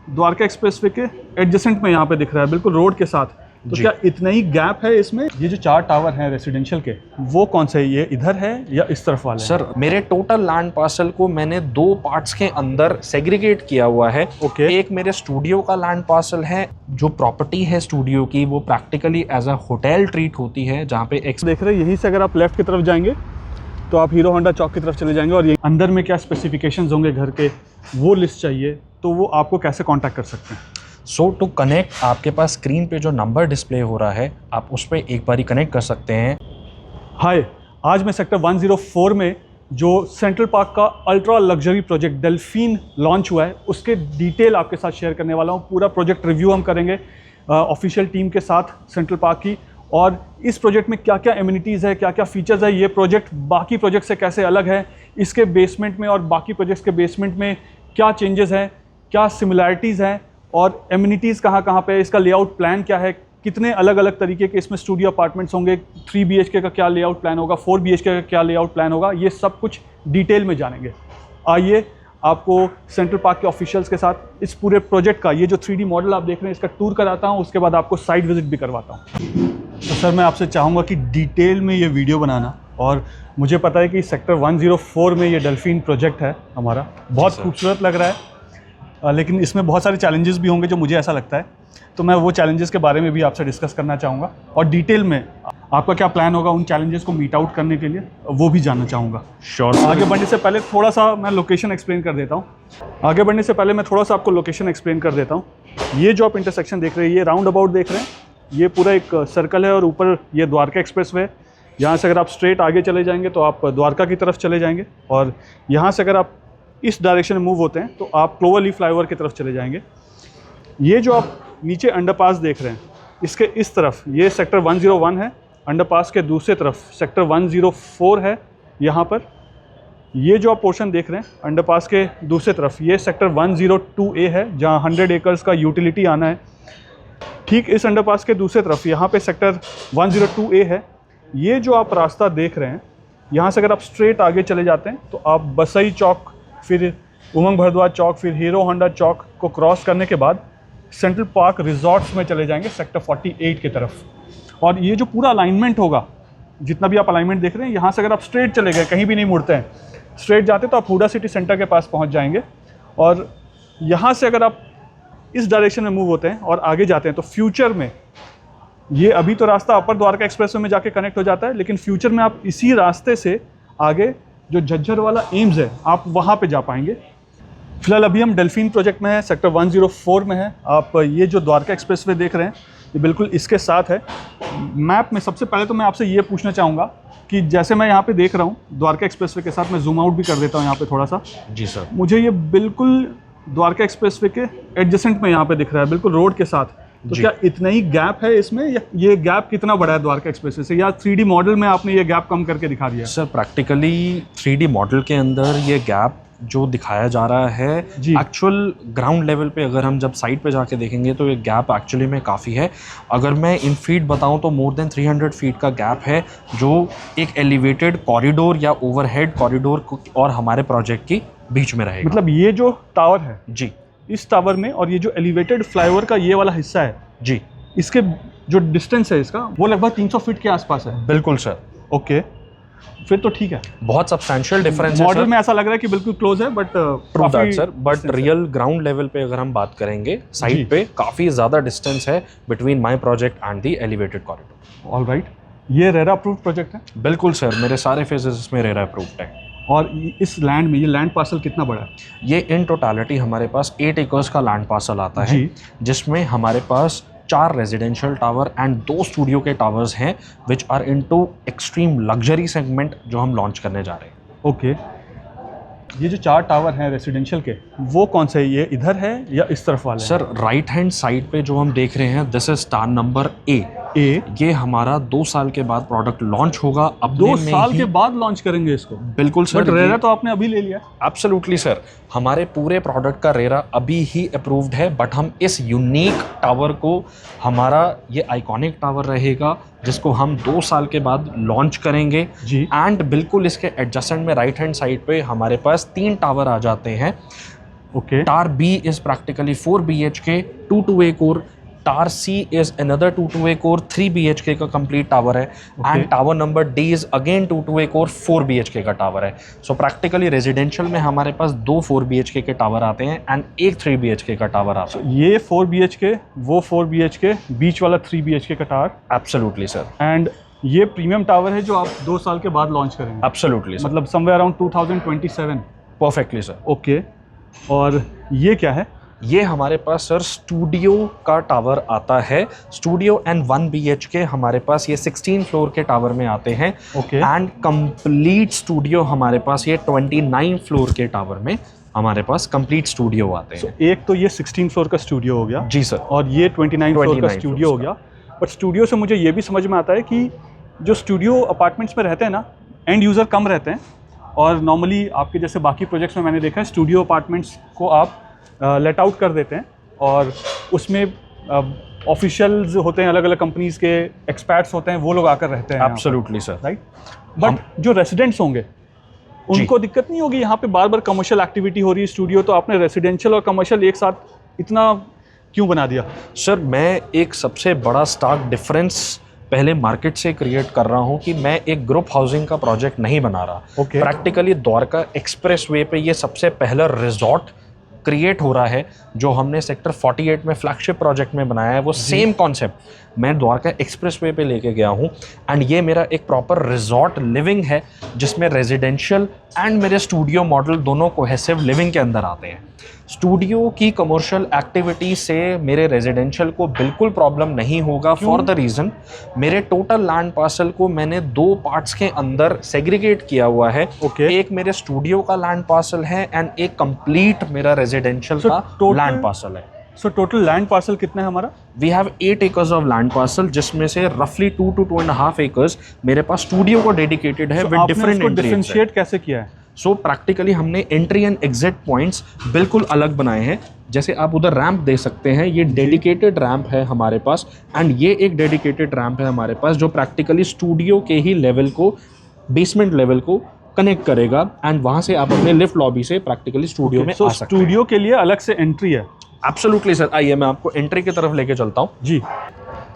Dwarka expressway के adjacent में यहाँ पे दिख रहा है, बिल्कुल रोड के साथ। तो क्या इतना ही गैप है इसमें? ये जो 4 टावर हैं रेसिडेंशियल के, वो कौन से है? ये इधर है या इस तरफ वाले? सर मेरे टोटल लैंड पार्सल को मैंने 2 पार्ट्स के अंदर सेग्रीगेट किया हुआ है। एक मेरे स्टूडियो का लैंड पार्सल है, जो प्रॉपर्टी है स्टूडियो की वो practically as a hotel treat होती है, जहाँ पे देख रहे हैं यहीं से अगर आप लेफ्ट की तरफ जाएंगे तो आप हीरो होंडा चौक की तरफ चले जाएंगे, और ये अंदर में क्या स्पेसिफिकेशंस होंगे घर के, वो लिस्ट चाहिए, तो वो आपको कैसे कांटेक्ट कर सकते हैं? सो टू कनेक्ट, आपके पास स्क्रीन पे जो नंबर डिस्प्ले हो रहा है आप उस पर एक बारी कनेक्ट कर सकते हैं। हाय, आज मैं सेक्टर 104 में जो सेंट्रल पार्क का ultra luxury project Delphin launch हुआ है उसके डिटेल आपके साथ शेयर करने वाला हूँ। पूरा प्रोजेक्ट रिव्यू हम करेंगे ऑफिशियल टीम के साथ सेंट्रल पार्क की, और इस प्रोजेक्ट में क्या क्या एमिनिटीज़ है, क्या क्या फीचर्स है, ये प्रोजेक्ट बाकी प्रोजेक्ट से कैसे अलग है, इसके बेसमेंट में और बाकी प्रोजेक्ट्स के बेसमेंट में क्या चेंजेस हैं, क्या सिमिलैरिटीज़ हैं, और एमिनिटीज़ कहाँ कहाँ पे है, इसका लेआउट प्लान क्या है, कितने अलग अलग तरीके के इसमें स्टूडियो अपार्टमेंट्स होंगे, 3 BHK का क्या लेआउट प्लान होगा, 4 BHK का क्या लेआउट प्लान होगा, ये सब कुछ डिटेल में जानेंगे। आइए आपको सेंट्रल पार्क के ऑफिशियल्स के साथ इस पूरे प्रोजेक्ट का, ये जो 3D मॉडल आप देख रहे हैं, इसका टूर कराता हूँ, उसके बाद आपको साइट विजिट भी करवाता हूँ। तो सर मैं आपसे चाहूँगा कि डिटेल में ये वीडियो बनाना, और मुझे पता है कि सेक्टर 104 में ये डेल्फिन प्रोजेक्ट है हमारा, बहुत खूबसूरत लग रहा है, लेकिन इसमें बहुत सारे चैलेंजेस भी होंगे जो मुझे ऐसा लगता है, तो मैं वो चैलेंजेस के बारे में भी आपसे डिस्कस करना चाहूँगा, और डिटेल में आपका क्या प्लान होगा उन चैलेंजेस को मीट आउट करने के लिए, वो भी जानना चाहूँगा। श्योर। आगे बढ़ने से पहले थोड़ा सा मैं लोकेशन एक्सप्लेन कर देता हूँ। आपको लोकेशन एक्सप्लेन कर देता हूँ। ये जो आप इंटरसेक्शन देख रहे हैं, ये राउंड अबाउट देख रहे हैं, ये पूरा एक सर्कल है, और ऊपर ये द्वारका एक्सप्रेसवे है। यहाँ से अगर आप स्ट्रेट आगे चले जाएंगे तो आप द्वारका की तरफ चले जाएंगे, और यहाँ से अगर आप इस डायरेक्शन में मूव होते हैं तो आप क्लोवर फ्लाईओवर की तरफ चले जाएंगे। ये जो आप नीचे अंडरपास देख रहे हैं, इसके इस तरफ ये सेक्टर 101 है, अंडरपास के दूसरे तरफ सेक्टर 104 है। यहाँ पर ये जो आप पोर्शन देख रहे हैं अंडरपास के दूसरे तरफ, ये सेक्टर 102A है, जहाँ 100 एकर्स का यूटिलिटी आना है। ठीक इस अंडरपास के दूसरे तरफ यहाँ पे सेक्टर 102A है। ये जो आप रास्ता देख रहे हैं, यहाँ से अगर आप स्ट्रेट आगे चले जाते हैं तो आप बसई चौक, फिर उमंग भरद्वाज चौक, फिर हीरो होंडा चौक को क्रॉस करने के बाद सेंट्रल पार्क रिजॉर्ट्स में चले जाएंगे सेक्टर 48 की तरफ। और ये जो पूरा अलाइनमेंट होगा, जितना भी आप अलाइनमेंट देख रहे हैं, यहाँ से अगर आप स्ट्रेट चले गए, कहीं भी नहीं मुड़ते हैं, स्ट्रेट जाते तो आप हुडा सिटी सेंटर के पास पहुँच जाएंगे। और यहाँ से अगर आप इस डायरेक्शन में मूव होते हैं और आगे जाते हैं तो फ्यूचर में, ये अभी तो रास्ता अपर द्वारका एक्सप्रेसवे में जाके कनेक्ट हो जाता है, लेकिन फ्यूचर में आप इसी रास्ते से आगे जो झज्जर वाला एम्स है, आप वहाँ पे जा पाएंगे। फिलहाल अभी हम डेल्फिन प्रोजेक्ट में है, सेक्टर 104 में है। आप ये जो द्वारका एक्सप्रेसवे देख रहे हैं, ये बिल्कुल इसके साथ है। मैप में सबसे पहले तो मैं आपसे ये पूछना चाहूँगा कि जैसे मैं यहाँ पे देख रहा हूँ द्वारका एक्सप्रेसवे के साथ, मैं जूम आउट भी कर देता हूँ यहाँ पे थोड़ा सा। जी सर। मुझे मुझे ये बिल्कुल द्वारका एक्सप्रेसवे के एडजेसेंट में यहाँ पे दिख रहा है, बिल्कुल रोड के साथ। तो क्या इतना ही गैप है इसमें, या ये गैप कितना बड़ा है द्वारका एक्सप्रेसवे से, या 3D मॉडल में आपने ये गैप कम करके दिखा दिया? सर प्रैक्टिकली 3D मॉडल के अंदर ये गैप जो दिखाया जा रहा है, एक्चुअल ग्राउंड लेवल पे अगर हम जब साइट पे जाके देखेंगे तो ये गैप एक्चुअली में काफ़ी है। अगर मैं इन फीट बताऊं तो मोर देन 300 फीट का गैप है, जो एक एलिवेटेड कॉरिडोर या ओवरहेड कॉरिडोर और हमारे प्रोजेक्ट की बीच में रहेगा। मतलब ये जो टावर है जी, इस टावर में, और ये जो एलिवेटेड फ्लाईओवर का ये वाला हिस्सा है जी, इसके जो डिस्टेंस है इसका, वो लगभग 300 फीट के आसपास है। बिल्कुल सर। ओके, फिर तो ठीक है। बहुत सब्सटैंशियल डिफरेंस है। मॉडल में ऐसा लग रहा है कि बिल्कुल क्लोज है, but sir but real ground level पे अगर हम बात करेंगे साइट पे, काफ़ी ज़्यादा डिस्टेंस है between my project and the elevated corridor. All right. ये रेरा अप्रूव्ड प्रोजेक्ट है? बिल्कुल सर, मेरे सारे फेजेस इसमें रेरा अप्रूव्ड है। और इस लैंड में, ये लैंड पार्सल कितना बड़ा है? ये इन टोटालिटी हमारे पास 8 एकर्स का लैंड पार्सल आता है, जिसमें हमारे पास 4 रेजिडेंशियल टावर एंड 2 स्टूडियो के टावर्स हैं, which are into extreme luxury segment जो हम लॉन्च करने जा रहे हैं। ओके। ये जो 4 टावर हैं रेसिडेंशियल के, वो कौन से है? ये इधर है या इस तरफ वाले? सर राइट हैंड साइड पे जो हम देख रहे हैं, this is tower number A. ये हमारा 2 साल के बाद प्रोडक्ट लॉन्च होगा। अब 2 साल के बाद लॉन्च करेंगे इसको? बिल्कुल सर। बट रेरा तो आपने अभी ले लिया। एब्सोल्युटली सर, हमारे पूरे प्रोडक्ट का रेरा अभी ही अप्रूव्ड है, बट हम इस यूनिक टावर को, हमारा ये आइकॉनिक टावर रहेगा जिसको हम 2 साल के बाद लॉन्च करेंगे जी। एंड बिल्कुल इसके एडजेसेंट में राइट हैंड साइड पे हमारे पास 3 टावर आ जाते हैं। Okay. Tar B is practically 4 BHK, 2 2A core. Tar C is another 2 2A core, 3 BHK का complete tower है. And tower number D is again 2 2A core, 4 BHK का tower है. So practically residential में हमारे पास 2 4 BHK के tower आते हैं and एक 3 BHK का tower आता है. ये 4 BHK, वो 4 BHK, बीच वाला 3 BHK का टावर. Absolutely sir. एंड ये प्रीमियम टावर है जो आप 2 साल के बाद लॉन्च करेंगे. Absolutely sir. मतलब somewhere around 2027. Perfectly sir. Okay. और ये क्या है? ये हमारे पास सर स्टूडियो का टावर आता है. स्टूडियो एंड 1 BHK हमारे पास ये 16 फ्लोर के टावर में आते हैं. ओके. एंड कंप्लीट स्टूडियो हमारे पास ये 29 फ्लोर के टावर में हमारे पास कंप्लीट स्टूडियो आते हैं. एक तो ये 16 फ्लोर का स्टूडियो हो गया. जी सर. और ये 29 फ्लोर का स्टूडियो हो गया. बट स्टूडियो से मुझे ये भी समझ में आता है कि जो स्टूडियो अपार्टमेंट्स में रहते हैं ना, एंड यूज़र कम रहते हैं. और नॉर्मली आपके जैसे बाकी प्रोजेक्ट्स में मैंने देखा है स्टूडियो अपार्टमेंट्स को आप लेट आउट कर देते हैं और उसमें ऑफिशियल्स होते हैं, अलग अलग कंपनीज के एक्सपर्ट्स होते हैं, वो लोग आकर रहते हैं. Absolutely sir. राइट. बट जो रेसिडेंट्स होंगे उनको दिक्कत नहीं होगी. यहाँ पे बार बार कमर्शियल एक्टिविटी हो रही है स्टूडियो, तो आपने रेसिडेंशियल और कमर्शियल एक साथ इतना क्यों बना दिया? सर मैं एक सबसे बड़ा स्टार्क डिफरेंस पहले मार्केट से क्रिएट कर रहा हूँ कि मैं एक ग्रुप हाउसिंग का प्रोजेक्ट नहीं बना रहा. Okay. Practically Dwarka expressway पे ये सबसे पहला रिजॉर्ट क्रिएट हो रहा है जो हमने सेक्टर 48 में फ्लैगशिप प्रोजेक्ट में बनाया है. वो सेम कॉन्सेप्ट मैं द्वारका एक्सप्रेस वे पे लेके गया हूँ. एंड ये मेरा एक प्रॉपर रिजॉर्ट लिविंग है जिसमें रेजिडेंशियल एंड मेरे स्टूडियो मॉडल दोनों कोहेसिव लिविंग के अंदर आते हैं. स्टूडियो की कमर्शियल एक्टिविटी से मेरे रेजिडेंशियल को बिल्कुल प्रॉब्लम नहीं होगा. फॉर द रीज़न मेरे टोटल लैंड पार्सल को मैंने 2 पार्ट्स के अंदर सेग्रीगेट किया हुआ है. Okay. एक मेरे स्टूडियो का लैंड पार्सल है एंड एक कंप्लीट मेरा रेजिडेंशियल का लैंड पार्सल है. सो टोटल लैंड पार्सल कितना है हमारा? We have 8 acres of land parcel जिसमें से रफली 2 to 2.5 एकर्स मेरे पास स्टूडियो को डेडिकेटेड है विद डिफरेंट डिफरेंशिएट कैसे किया है? सो प्रैक्टिकली हमने एंट्री एंड एग्जिट पॉइंट्स बिल्कुल अलग बनाए हैं. जैसे आप उधर रैंप देख सकते हैं, ये डेडिकेटेड रैंप है हमारे पास एंड ये एक डेडिकेटेड रैंप है हमारे पास जो प्रैक्टिकली स्टूडियो के ही लेवल को, बेसमेंट लेवल को कनेक्ट करेगा एंड वहाँ से आप अपने लिफ्ट लॉबी से प्रैक्टिकली स्टूडियो में आ सकते हैं. स्टूडियो के लिए अलग से एंट्री है? Absolutely sir. आइए मैं आपको एंट्री की तरफ लेके चलता हूँ. जी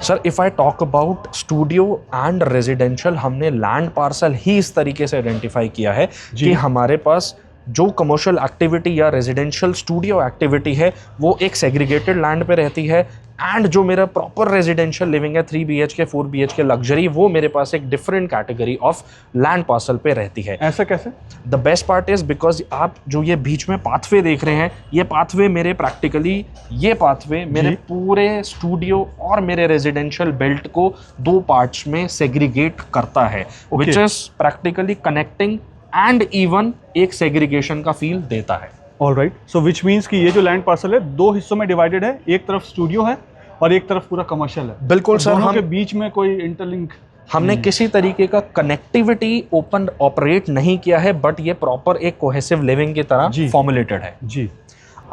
sir if I talk about studio and residential, हमने लैंड पार्सल ही इस तरीके से आइडेंटिफाई किया है कि हमारे पास जो कमर्शियल एक्टिविटी या रेजिडेंशियल स्टूडियो एक्टिविटी है वो एक सेग्रीगेटेड लैंड पे रहती है एंड जो मेरा प्रॉपर रेजिडेंशियल लिविंग है 3 BHK 4 BHK लग्जरी, वो मेरे पास एक different category of land parcel पे रहती है. ऐसा कैसे? The best part is because आप जो ये बीच में पाथवे देख रहे हैं, ये पाथवे मेरे प्रैक्टिकली ये पाथवे मेरे पूरे स्टूडियो और मेरे रेजिडेंशियल बेल्ट को 2 पार्ट्स में सेग्रीगेट करता है, which is practically connecting and even एक सेग्रीगेशन का फील देता है. All right. So which means कि ये जो लैंड पार्सल है 2 हिस्सों में डिवाइडेड है. एक तरफ स्टूडियो है और एक तरफ पूरा कमर्शियल है. बिल्कुल सर. दोनों के बीच में कोई इंटरलिंक हमने किसी तरीके का कनेक्टिविटी ओपन ऑपरेट नहीं किया है, बट ये प्रॉपर एक कोहेसिव लिविंग की तरह फॉर्मुलेटेड है. जी.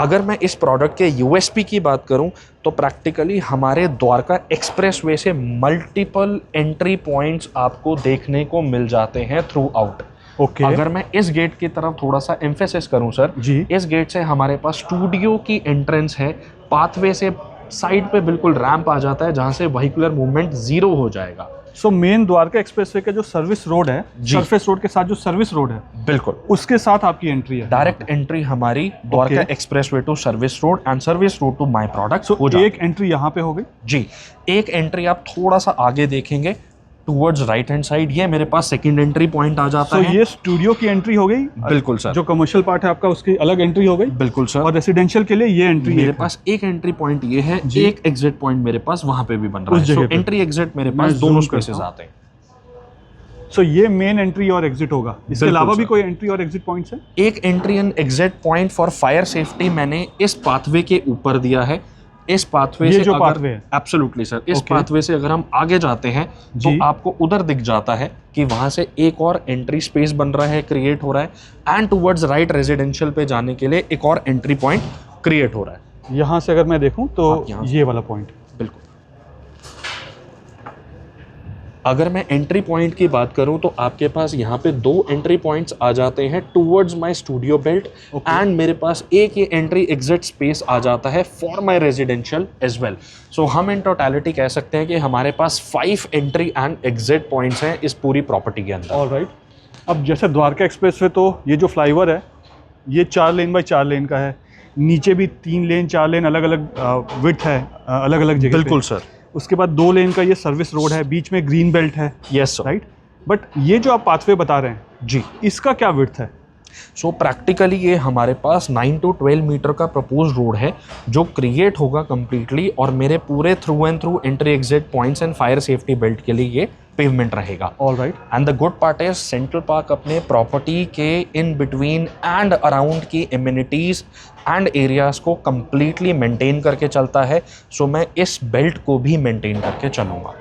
अगर मैं इस प्रोडक्ट के यूएसपी की बात करूं तो प्रैक्टिकली हमारे द्वारका एक्सप्रेस वे से मल्टीपल एंट्री पॉइंट्स आपको देखने को मिल जाते हैं थ्रू आउट. ओके. अगर मैं इस गेट की तरफ थोड़ा सा एम्फेसिस करूं सर, जी. इस गेट से हमारे पास स्टूडियो की एंट्रेंस है. पाथवे से साइड पे बिल्कुल रैंप आ जाता है जहां से व्हीकुलर मूवमेंट 0 हो जाएगा. सो मेन द्वारका एक्सप्रेसवे का जो सर्विस रोड है, सरफेस रोड के साथ जो सर्विस रोड है, बिल्कुल उसके साथ आपकी एंट्री है. डायरेक्ट एंट्री हमारी Dwarka expressway to service road and service road to my product. So एक एंट्री यहाँ पे हो गई. जी. एक एंट्री आप थोड़ा सा आगे देखेंगे टूवर्ड्स राइट हैंड साइड, ये मेरे पास सेकंड एंट्री पॉइंट आ जाता है. ये स्टूडियो की एंट्री हो गई. बिल्कुल सर. जो कमर्शियल पार्ट है आपका उसकी अलग एंट्री हो गई. बिल्कुल सर. और रेसिडेंशियल के लिए ये एंट्री मेरे पास एक एंट्री पॉइंट ये है, एक एग्जिट पॉइंट मेरे पास वहां पे भी बन रहा है. सो एंट्री एग्जिट मेरे पास दोनों स्पेसेस आते हैं. सो ये मेन एंट्री और एग्जिट होगा. इसके अलावा भी कोई एंट्री और एग्जिट पॉइंट्स हैं? एक entry and exit point for fire safety मैंने इस पाथवे के ऊपर दिया है. इस पाथवे से जो अगर पाथवे है, एब्सोल्युटली सर, इस पाथवे से अगर हम आगे जाते हैं तो आपको उधर दिख जाता है कि वहां से एक और एंट्री स्पेस बन रहा है, क्रिएट हो रहा है एंड टुवर्ड्स राइट रेजिडेंशियल पे जाने के लिए एक और एंट्री पॉइंट क्रिएट हो रहा है. यहाँ से अगर मैं देखूँ तो ये वाला पॉइंट. बिल्कुल. अगर मैं एंट्री पॉइंट की बात करूं तो आपके पास यहाँ पे 2 एंट्री पॉइंट्स आ जाते हैं towards my studio belt and मेरे पास एक ही एंट्री एग्जिट स्पेस आ जाता है for my residential as well. So हम इन टोटलिटी कह सकते हैं कि हमारे पास 5 एंट्री एंड एग्जिट पॉइंट्स हैं इस पूरी प्रॉपर्टी के अंदर। ऑलराइट, अब जैसे द्वारका एक्सप्रेस वे तो ये जो फ्लाईओवर है ये 4 लेन बाय 4 लेन का है, नीचे भी 3 लेन 4 लेन अलग अलग विड्थ है अलग अलग जगह। बिल्कुल सर। उसके बाद 2 लेन का ये सर्विस रोड है, बीच में ग्रीन बेल्ट है। Yes sir. राइट, बट ये जो आप पाथवे बता रहे हैं जी, इसका क्या विड्थ है? सो प्रैक्टिकली ये हमारे पास 9 to 12 मीटर का प्रपोज रोड है जो क्रिएट होगा कम्प्लीटली, और मेरे पूरे through and through entry exit points and fire safety belt के लिए ये पेवमेंट रहेगा। Alright, and the good part is central park अपने प्रॉपर्टी के इन बिटवीन एंड अराउंड की इम्यूनिटीज एंड एरियाज को कंप्लीटली मेंटेन करके चलता है। सो मैं इस बेल्ट को भी मेंटेन करके चलूँगा।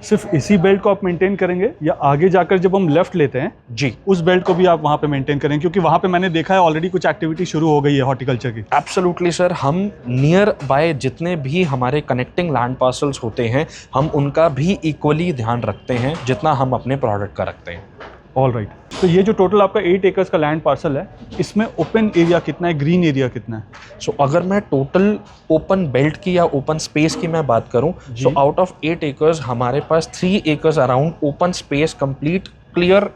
सिर्फ इसी बेल्ट को आप मेंटेन करेंगे या आगे जाकर जब हम लेफ्ट लेते हैं जी, उस बेल्ट को भी आप वहाँ पे मेंटेन करेंगे? क्योंकि वहाँ पे मैंने देखा है ऑलरेडी कुछ एक्टिविटी शुरू हो गई है हॉर्टिकल्चर की। एब्सोल्युटली सर, हम नियर बाय जितने भी हमारे कनेक्टिंग लैंड पार्सल्स होते हैं हम उनका भी इक्वली ध्यान रखते हैं जितना हम अपने प्रोडक्ट का रखते हैं। ऑलराइट, तो ये जो टोटल आपका 8 एकर्स का लैंड पार्सल है इसमें ओपन एरिया कितना है, ग्रीन एरिया कितना है? सो अगर मैं टोटल ओपन बेल्ट की या ओपन स्पेस की मैं बात करूं तो आउट ऑफ 8 एकर्स हमारे पास 3 acres around open space complete clear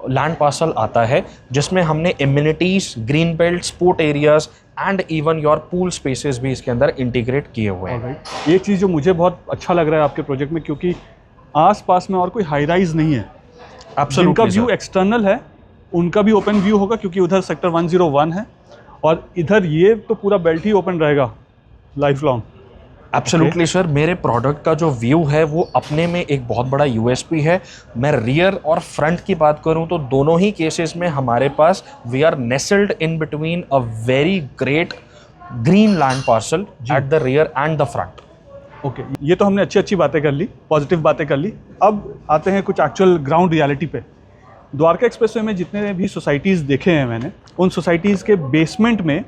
land parcel आता है, जिसमें हमने immunities, green belt, sport areas and even your pool spaces भी इसके अंदर इंटीग्रेट किए हुए हैं। एक चीज़ जो मुझे बहुत अच्छा लग रहा है आपके प्रोजेक्ट में, क्योंकि आसपास में और कोई हाई राइज नहीं है, जिनका व्यू एक्सटर्नल है उनका भी ओपन व्यू होगा, क्योंकि उधर सेक्टर 101 है और इधर ये तो पूरा बेल्ट ही ओपन रहेगा लाइफ लॉन्ग। एब्सोल्युटली सर, मेरे प्रोडक्ट का जो व्यू है वो अपने में एक बहुत बड़ा यूएसपी है। मैं रियर और फ्रंट की बात करूं तो दोनों ही केसेस में हमारे पास we are nestled in between a very great green land parcel at the rear and the front. Okay, ये तो हमने अच्छी बातें कर ली, पॉजिटिव बातें कर ली। अब आते हैं कुछ एक्चुअल ग्राउंड रियलिटी पे। द्वारका एक्सप्रेसवे में जितने भी सोसाइटीज़ देखे हैं मैंने, उन सोसाइटीज़ के बेसमेंट में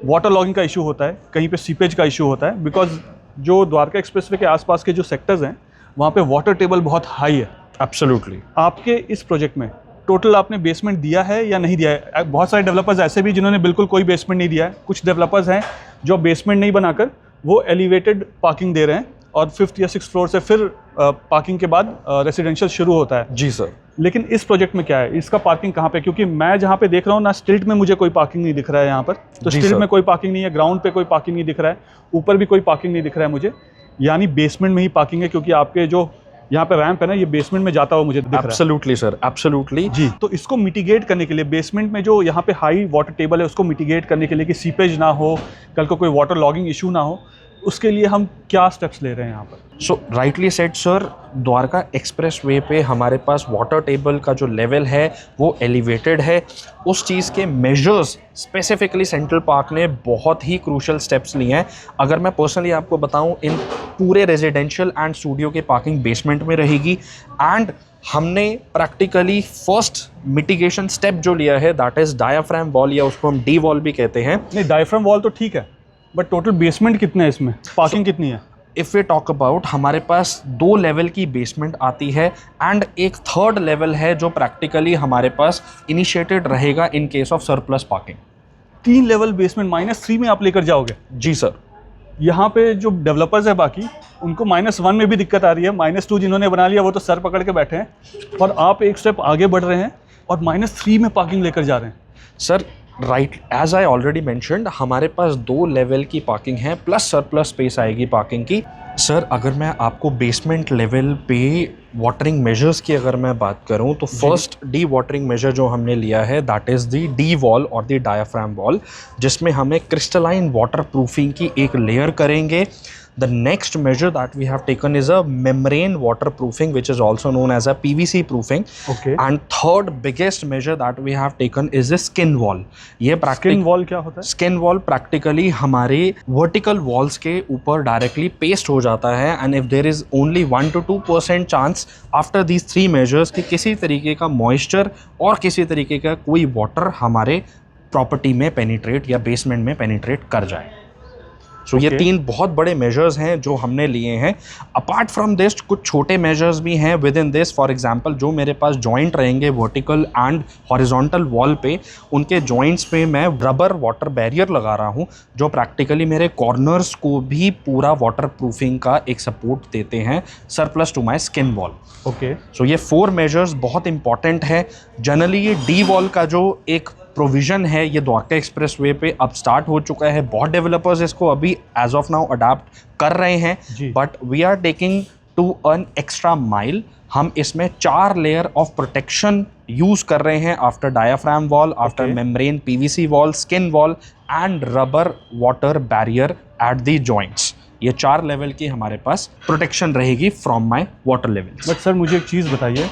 वाटर लॉगिंग का इशू होता है, कहीं पे सीपेज का इशू होता है, बिकॉज जो द्वारका एक्सप्रेसवे के आसपास के जो सेक्टर्स हैं वहाँ पे वाटर टेबल बहुत हाई है। एब्सोल्युटली। आपके इस प्रोजेक्ट में टोटल आपने बेसमेंट दिया है या नहीं दिया है? बहुत सारे डेवलपर्स ऐसे भी जिन्होंने बिल्कुल कोई बेसमेंट नहीं दिया है, कुछ डेवलपर्स हैं जो बेसमेंट नहीं बनाकर वो एलिवेटेड पार्किंग दे रहे हैं और 5th या 6th फ्लोर से फिर पार्किंग के बाद रेसिडेंशियल शुरू होता है। जी सर। लेकिन इस प्रोजेक्ट में क्या है, इसका पार्किंग कहाँ पे? क्योंकि मैं जहाँ पे देख रहा हूँ ना, स्टिल्ट में मुझे कोई पार्किंग नहीं दिख रहा है यहाँ पर, तो स्टिल्ट में कोई पार्किंग नहीं है, ग्राउंड पे कोई पार्किंग नहीं दिख रहा है, ऊपर भी कोई पार्किंग नहीं दिख रहा है मुझे, यानी बेसमेंट में ही पार्किंग है, क्योंकि आपके जो यहाँ पे रैंप है ना, ये बेसमेंट में जाता हुआ मुझे दिख रहा है। एब्सोल्युटली सर, एब्सोल्युटली जी। तो इसको मिटिगेट करने के लिए, बेसमेंट में जो यहाँ पे हाई वाटर टेबल है उसको मिटिगेट करने के लिए कि सीपेज ना हो, कल को कोई वाटर लॉगिंग इशू ना हो, उसके लिए हम क्या स्टेप्स ले रहे हैं यहाँ पर? So rightly said sir, Dwarka expressway पे हमारे पास वाटर टेबल का जो लेवल है वो एलिवेटेड है। उस चीज़ के मेजर्स स्पेसिफिकली सेंट्रल पार्क ने बहुत ही क्रूशल स्टेप्स लिए हैं। अगर मैं पर्सनली आपको बताऊं, इन पूरे रेजिडेंशियल एंड स्टूडियो के पार्किंग बेसमेंट में रहेगी, एंड हमने प्रैक्टिकली फर्स्ट मिटिगेशन स्टेप जो लिया है दैट इज डायाफ्राम वॉल, या उसको हम डी वॉल भी कहते हैं। नहीं, डायाफ्राम वॉल तो ठीक है, बट टोटल बेसमेंट कितने है इसमें, पार्किंग कितनी है? इफ़ वी टॉक अबाउट, हमारे पास 2 लेवल की बेसमेंट आती है एंड एक 3rd लेवल है जो प्रैक्टिकली हमारे पास इनिशिएटेड रहेगा इन case of surplus parking. 3 level basement -3 में आप लेकर जाओगे? जी सर। यहाँ पे जो डेवलपर्स है बाकी, उनको -1 में भी दिक्कत आ रही है, -2 जिन्होंने बना लिया वो तो सर पकड़ के बैठे हैं, और आप एक स्टेप आगे बढ़ रहे हैं और -3 में पार्किंग लेकर जा रहे हैं। Sir right, as I already mentioned, हमारे पास 2 लेवल की पार्किंग है प्लस सरप्लस स्पेस आएगी पार्किंग की। सर अगर मैं आपको बेसमेंट लेवल पे वाटरिंग मेजर्स की अगर मैं बात करूं तो फर्स्ट डी वाटरिंग मेजर जो हमने लिया है that is the D wall और दी डायाफ्राम वॉल, जिसमें हमें क्रिस्टलाइन वाटर प्रूफिंग की एक लेयर करेंगे। The next measure that we have taken is a membrane waterproofing, which is also known as a PVC proofing. Okay. And third biggest measure that we have taken is the skin wall. ये skin wall क्या होता है? Skin wall practically हमारे vertical walls के ऊपर directly paste हो जाता है, and if there is only 1 to 2% chance after these 3 measures कि किसी तरीके का moisture और किसी तरीके का कोई water हमारे property में penetrate या basement में penetrate कर जाए। सो ये 3 बहुत बड़े मेजर्स हैं जो हमने लिए हैं। अपार्ट फ्रॉम दिस कुछ छोटे मेजर्स भी हैं with in this. For example जो मेरे पास जॉइंट रहेंगे वर्टिकल एंड हॉरिजॉन्टल वॉल पे, उनके जॉइंट्स पे मैं रबर वाटर बैरियर लगा रहा हूँ जो प्रैक्टिकली मेरे कॉर्नर्स को भी पूरा वाटर प्रूफिंग का एक सपोर्ट देते हैं surplus to my skin wall. Okay, so ये 4 मेजर्स बहुत इंपॉर्टेंट है। जनरली ये डी वॉल का जो एक प्रोविज़न है ये द्वारका एक्सप्रेस वे पे अब स्टार्ट हो चुका है। बहुत डेवलपर्स इसको अभी एज ऑफ नाउ अडाप्ट कर रहे हैं, but we are taking to earn extra mile. हम इसमें 4 लेयर ऑफ प्रोटेक्शन यूज़ कर रहे हैं after diaphragm wall, after membrane PVC wall, skin wall and rubber water barrier at the joints. ये 4 level की हमारे पास प्रोटेक्शन रहेगी from my water levels. But sir मुझे एक चीज़ बताइए,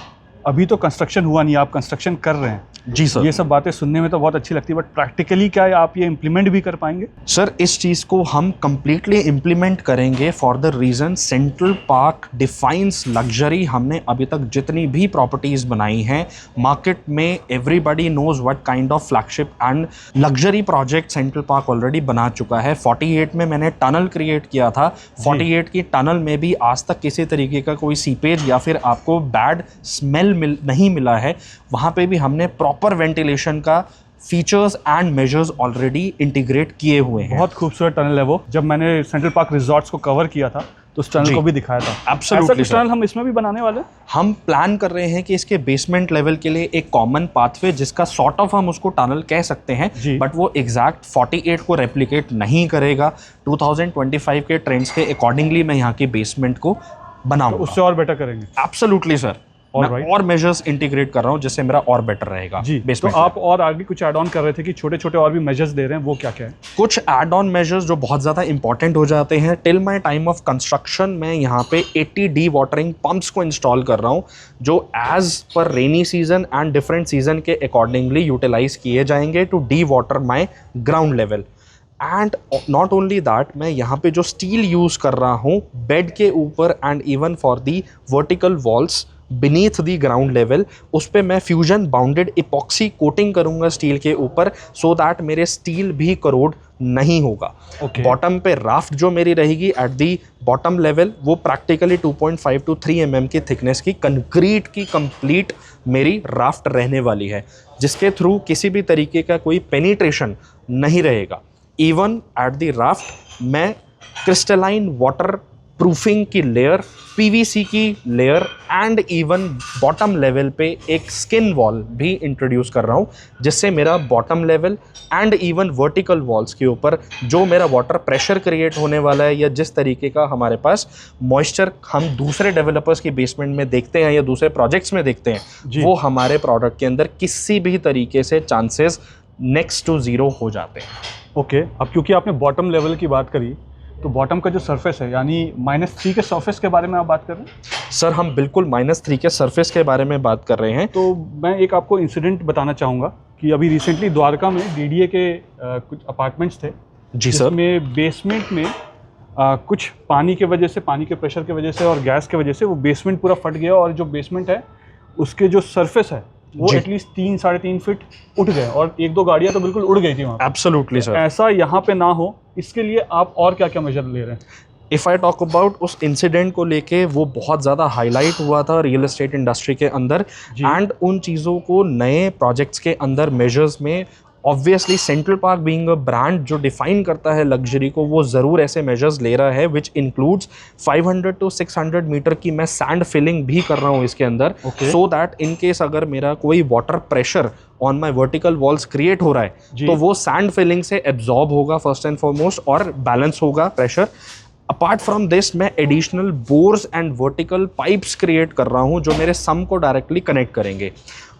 अभी तो कंस्ट्रक्शन हुआ नहीं, आप कंस्ट्रक्शन कर रहे हैं। जी सर। ये सब बातें सुनने में तो बहुत अच्छी लगती है, बट प्रैक्टिकली क्या आप ये इम्प्लीमेंट भी कर पाएंगे? सर इस चीज़ को हम कंप्लीटली इम्प्लीमेंट करेंगे for the reason central park defines luxury. हमने अभी तक जितनी भी प्रॉपर्टीज़ बनाई हैं मार्केट में, everybody knows what kind of flagship and luxury project Central Park already बना चुका है। 48 में मैंने टनल क्रिएट किया था। 48 की टनल में भी आज तक किसी तरीके का कोई सीपेज या फिर आपको बैड स्मेल नहीं मिला है। वहाँ पे भी हमने प्रॉपर वेंटिलेशन का features and measures already integrate किए हुए हैं। बहुत खूबसूरत टनल है वो। जब मैंने सेंट्रल पार्क रिजॉर्ट्स को कवर किया था तो उस टनल को भी दिखाया था। एब्सोल्युटली ऐसा टनल हम इसमें भी बनाने वाले हैं। हम प्लान कर रहे हैं कि इसके बेसमेंट लेवल के लिए एक कॉमन पाथवे, जिसका सॉर्ट ऑफ हम उसको टनल कह सकते हैं, बट वो एग्जैक्ट 48 को रेप्लिकेट नहीं करेगा। 2025 के ट्रेंड्स के अकॉर्डिंगली मैं यहाँ की बेसमेंट को बनाऊंगा। तो उससे और बेटर करेंगे। Absolutely sir. और मेजर्स इंटीग्रेट कर रहा हूं जिससे मेरा और बेटर रहेगा। जी, तो आप और आगे कुछ ऐड ऑन कर रहे थे कि छोटे छोटे और भी मेजर्स दे रहे हैं, वो क्या क्या है? कुछ ऐड ऑन मेजर्स जो बहुत ज़्यादा इंपॉर्टेंट हो जाते हैं। Till my time of construction मैं यहाँ पे 80 डी वाटरिंग पंप्स को इंस्टॉल कर रहा हूँ जो as per rainy season and different season के अकॉर्डिंगली यूटिलाइज किए जाएंगे to dewater my ground level. And not only that, मैं यहाँ पे जो स्टील यूज़ कर रहा हूँ बेड के ऊपर and even for the vertical walls beneath the ground level, उस पर मैं फ्यूजन बाउंडेड इपॉक्सी कोटिंग करूँगा स्टील के ऊपर, सो दैट मेरे स्टील भी करोड नहीं होगा। बॉटम पे राफ्ट जो मेरी रहेगी एट दी बॉटम लेवल वो प्रैक्टिकली 2.5 to 3 mm की थिकनेस की कंक्रीट की कंप्लीट मेरी राफ्ट रहने वाली है, जिसके थ्रू किसी भी तरीके का कोई पेनिट्रेशन नहीं रहेगा। इवन एट दी राफ्ट मैं क्रिस्टलाइन वाटर प्रूफिंग की लेयर, पीवीसी की layer and even bottom level पे एक स्किन वॉल भी इंट्रोड्यूस कर रहा हूँ, जिससे मेरा bottom level and even vertical walls के ऊपर जो मेरा वाटर प्रेशर क्रिएट होने वाला है या जिस तरीके का हमारे पास मॉइस्चर हम दूसरे डेवलपर्स की बेसमेंट में देखते हैं या दूसरे प्रोजेक्ट्स में देखते हैं, वो हमारे प्रोडक्ट के अंदर किसी भी तरीके से चांसेस नेक्स्ट टू ज़ीरो हो जाते हैं। ओके, अब क्योंकि आपने बॉटम लेवल की बात करी तो बॉटम का जो सरफेस है यानी -3 के सरफेस के बारे में आप बात कर रहे हैं? सर हम बिल्कुल -3 के सरफेस के बारे में बात कर रहे हैं। तो मैं एक आपको इंसिडेंट बताना चाहूँगा कि अभी रिसेंटली द्वारका में डीडीए के कुछ अपार्टमेंट्स थे। जी सर। जिसमें बेसमेंट में कुछ पानी के वजह से, पानी के प्रेशर की वजह से और गैस की वजह से वो बेसमेंट पूरा फट गया और जो बेसमेंट है उसके जो सरफेस है वो एटलीस्ट 3-3.5 फीट उठ गए और 1-2 गाड़ियाँ तो बिल्कुल उड़ गई थी वहाँ। Absolutely sir. ऐसा यहाँ पे ना हो, इसके लिए आप और क्या क्या मेजर ले रहे हैं? इफ़ आई टॉक अबाउट उस इंसिडेंट को लेके, वो बहुत ज़्यादा हाईलाइट हुआ था रियल एस्टेट इंडस्ट्री के अंदर, एंड उन चीज़ों को नए प्रोजेक्ट्स के अंदर मेजर्स में obviously central park being a brand जो डिफाइन करता है लग्जरी को, वो ज़रूर ऐसे मेजर्स ले रहा है विच इंक्लूड्स 500 to 600 मीटर की मैं सैंड फिलिंग भी कर रहा हूँ इसके अंदर, सो दैट इन केस अगर मेरा कोई water pressure on my vertical walls create हो रहा है तो वो सैंड फिलिंग से एब्जॉर्ब होगा फर्स्ट एंड फॉरमोस्ट और बैलेंस होगा प्रेशर। अपार्ट फ्रॉम दिस मैं additional bores and vertical pipes create कर रहा हूँ जो मेरे सम को डायरेक्टली कनेक्ट करेंगे।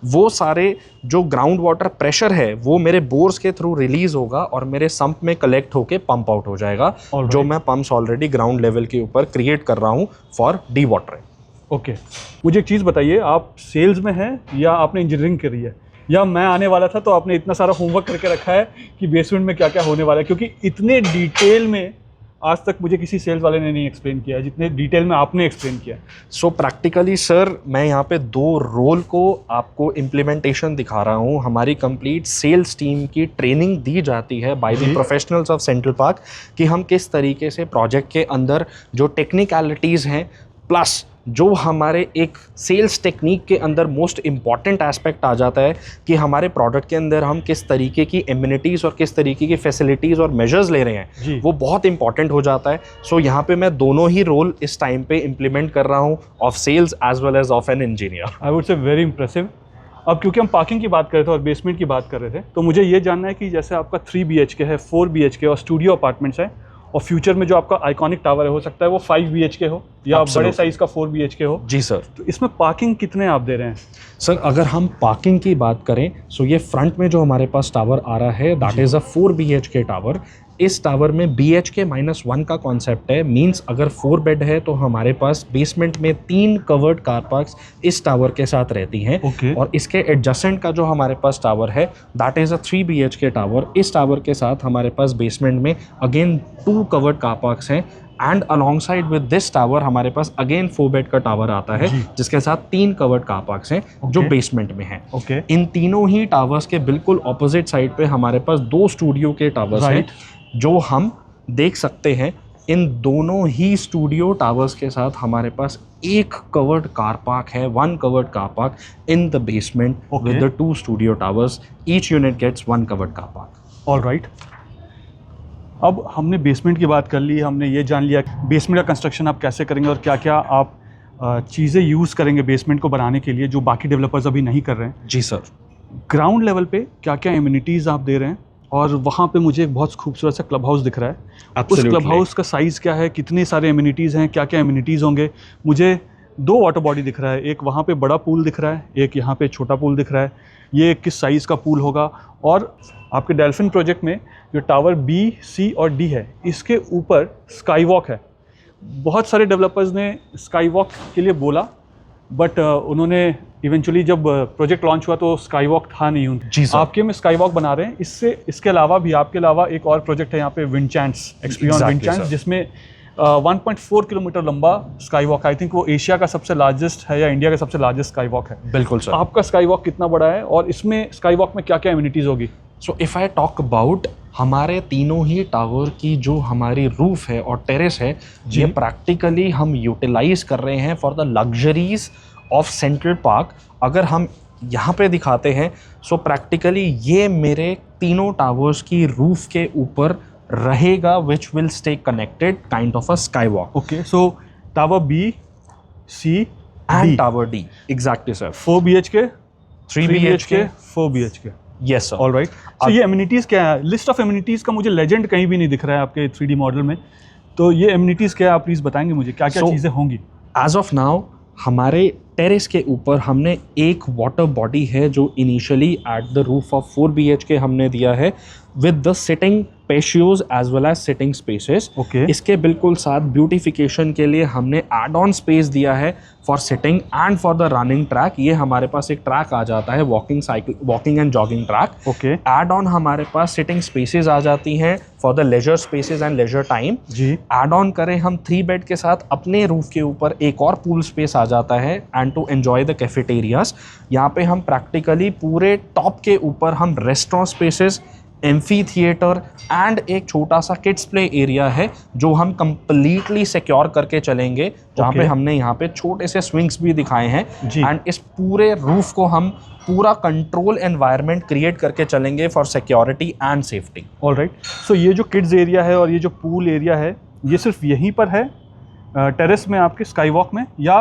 वो सारे जो ग्राउंड वाटर प्रेशर है वो मेरे बोर्स के थ्रू रिलीज होगा और मेरे सम्प में कलेक्ट होके पंप आउट हो जाएगा, जो मैं पंप्स ऑलरेडी ग्राउंड लेवल के ऊपर क्रिएट कर रहा हूँ फॉर डी वाटरिंग। ओके, मुझे एक चीज़ बताइए, आप सेल्स में हैं या आपने इंजीनियरिंग करी है, या मैं आने वाला था तो आपने इतना सारा होमवर्क करके रखा है कि बेसमेंट में क्या क्या होने वाला है? क्योंकि इतने डिटेल में आज तक मुझे किसी सेल्स वाले ने नहीं एक्सप्लेन किया जितने डिटेल में आपने एक्सप्लेन किया। सो प्रैक्टिकली सर मैं यहाँ पे 2 रोल को आपको इम्प्लीमेंटेशन दिखा रहा हूँ। हमारी कंप्लीट सेल्स टीम की ट्रेनिंग दी जाती है by the professionals of central park कि हम किस तरीके से प्रोजेक्ट के अंदर जो टेक्निकलिटीज़ हैं प्लस जो हमारे एक सेल्स टेक्निक के अंदर मोस्ट इम्पॉर्टेंट एस्पेक्ट आ जाता है कि हमारे प्रोडक्ट के अंदर हम किस तरीके की एम्यूनिटीज़ और किस तरीके की फैसिलिटीज़ और मेजर्स ले रहे हैं, वो बहुत इंपॉर्टेंट हो जाता है। सो यहाँ पे मैं दोनों ही रोल इस टाइम पे इम्प्लीमेंट कर रहा हूँ, of sales as well as of an engineer. I would say very impressive. अब क्योंकि हम पार्किंग की बात कर रहे थे और बेसमेंट की बात कर रहे थे, तो मुझे ये जानना है कि जैसे आपका 3 BHK है, 4 BHK और स्टूडियो अपार्टमेंट्स है, और फ्यूचर में जो आपका आइकॉनिक टावर है हो सकता है वो 5 BHK हो या बड़े साइज का 4 BHK हो। जी सर। तो इसमें पार्किंग कितने आप दे रहे हैं? सर अगर हम पार्किंग की बात करें सो ये फ्रंट में जो हमारे पास टावर आ रहा है that is a 4 BHK tower. इस टावर में BHK-1 का कॉन्सेप्ट है, मींस अगर 4 बेड है तो हमारे पास बेसमेंट में 3 कवर्ड कार पार्क्स इस टावर के साथ रहती हैं। और इसके एडजेसेंट का जो हमारे पास टावर है that is a 3 BHK tower. इस टावर के साथ हमारे पास बेसमेंट में अगेन 2 कवर्ड कार पार्क्स हैं and alongside with this tower हमारे पास अगेन 4 बेड का टावर आता है जिसके साथ 3 कवर्ड कार पार्क्स हैं जो बेसमेंट में हैं। इन तीनों ही टावर्स के बिल्कुल ऑपोजिट साइड पे हमारे पास 2 स्टूडियो के टावर्स हैं जो हम देख सकते हैं। इन दोनों ही स्टूडियो टावर्स के साथ हमारे पास 1 कवर्ड कार पार्क है, 1 covered car park in the basement with the 2 studio towers. Each unit gets 1 covered car park. All right. अब हमने बेसमेंट की बात कर ली, हमने ये जान लिया बेसमेंट का कंस्ट्रक्शन आप कैसे करेंगे और क्या क्या आप चीज़ें यूज़ करेंगे बेसमेंट को बनाने के लिए जो बाकी डेवलपर्स अभी नहीं कर रहे हैं। जी सर। ग्राउंड लेवल पे क्या क्या एम्यूनिटीज़ आप दे रहे हैं, और वहाँ पे मुझे एक बहुत खूबसूरत सा क्लब हाउस दिख रहा है। उस क्लब हाउस का साइज़ क्या है, कितने सारे एम्यूनिटीज़ हैं, क्या क्या एम्यूनिटीज़ होंगे? मुझे 2 वाटर बॉडी दिख रहा है, एक वहाँ पे बड़ा पूल दिख रहा है, एक यहाँ पे छोटा पूल दिख रहा है। ये किस साइज़ का पूल होगा? और आपके डेल्फिन प्रोजेक्ट में जो टावर B, C और D है इसके ऊपर स्काई वॉक है। बहुत सारे डेवलपर्स ने स्काई वॉक के लिए बोला बट उन्होंने इवेंचुअली जब प्रोजेक्ट लॉन्च हुआ तो स्काई वॉक था नहीं उनके। आपके में स्काई वॉक बना रहे हैं। इसके अलावा भी आपके अलावा एक और प्रोजेक्ट है यहाँ पे विंडचांट्स, एक्सपीरियंस विंडचांट्स, जिसमें 1.4 किलोमीटर लंबा स्काई वॉक। आई थिंक वो एशिया का सबसे लार्जेस्ट है या इंडिया का सबसे लार्जेस्ट स्काई वॉक है। बिल्कुल सर। आपका स्काई वॉक कितना बड़ा है और इसमें स्काई वॉक में क्या क्या एम्यूनिटीज़ होगी? सो इफ़ आई टॉक अबाउट हमारे तीनों ही टावर की जो हमारी रूफ है और टेरेस है ये प्रैक्टिकली हम यूटिलाइज कर रहे हैं for the luxuries of central park. अगर हम यहाँ पे दिखाते हैं सो प्रैक्टिकली ये मेरे तीनों टावर्स की रूफ के ऊपर रहेगा which will stay connected kind of a skywalk. Okay, so tower B, C and tower D। Exactly sir. 4 BHK, 3 BHK, 4 BHK। Yes sir. All right. So ये amenities क्या है? लिस्ट ऑफ एम्यूनिटीज़ का मुझे legend कहीं भी नहीं दिख रहा है आपके 3D मॉडल में, तो ये एम्यूनिटीज़ क्या है आप प्लीज़ बताएंगे मुझे, क्या क्या चीज़ें होंगी? एज ऑफ नाउ हमारे टेरेस के ऊपर हमने एक वाटर बॉडी है जो initially at the roof of 4 BHK हमने दिया है with the sitting patios as well as sitting spaces. इसके बिल्कुल साथ ब्यूटिफिकेशन के लिए हमने एड ऑन स्पेस दिया है for sitting and for the running track. ये हमारे पास एक ट्रैक आ जाता है walking and jogging track. Add on हमारे पास सिटिंग स्पेसेस आ जाती हैं for the leisure spaces and leisure time. Add on करें हम 3 बेड के साथ अपने रूफ के ऊपर एक और पूल स्पेस आ जाता है and to enjoy the cafeterias. यहाँ पे हम प्रैक्टिकली पूरे टॉप के ऊपर हम restaurant spaces, amphitheatre and एक छोटा सा किड्स प्ले एरिया है जो हम कंप्लीटली सिक्योर करके चलेंगे, जहाँ पे हमने यहाँ पे छोटे से स्विंग्स भी दिखाए हैं। एंड इस पूरे रूफ को हम पूरा कंट्रोल एनवायरनमेंट क्रिएट करके चलेंगे for security and safety. All right. So ये जो किड्स एरिया है और ये जो पूल एरिया है ये सिर्फ यहीं पर है टेरेस में आपके स्काई वॉक में, या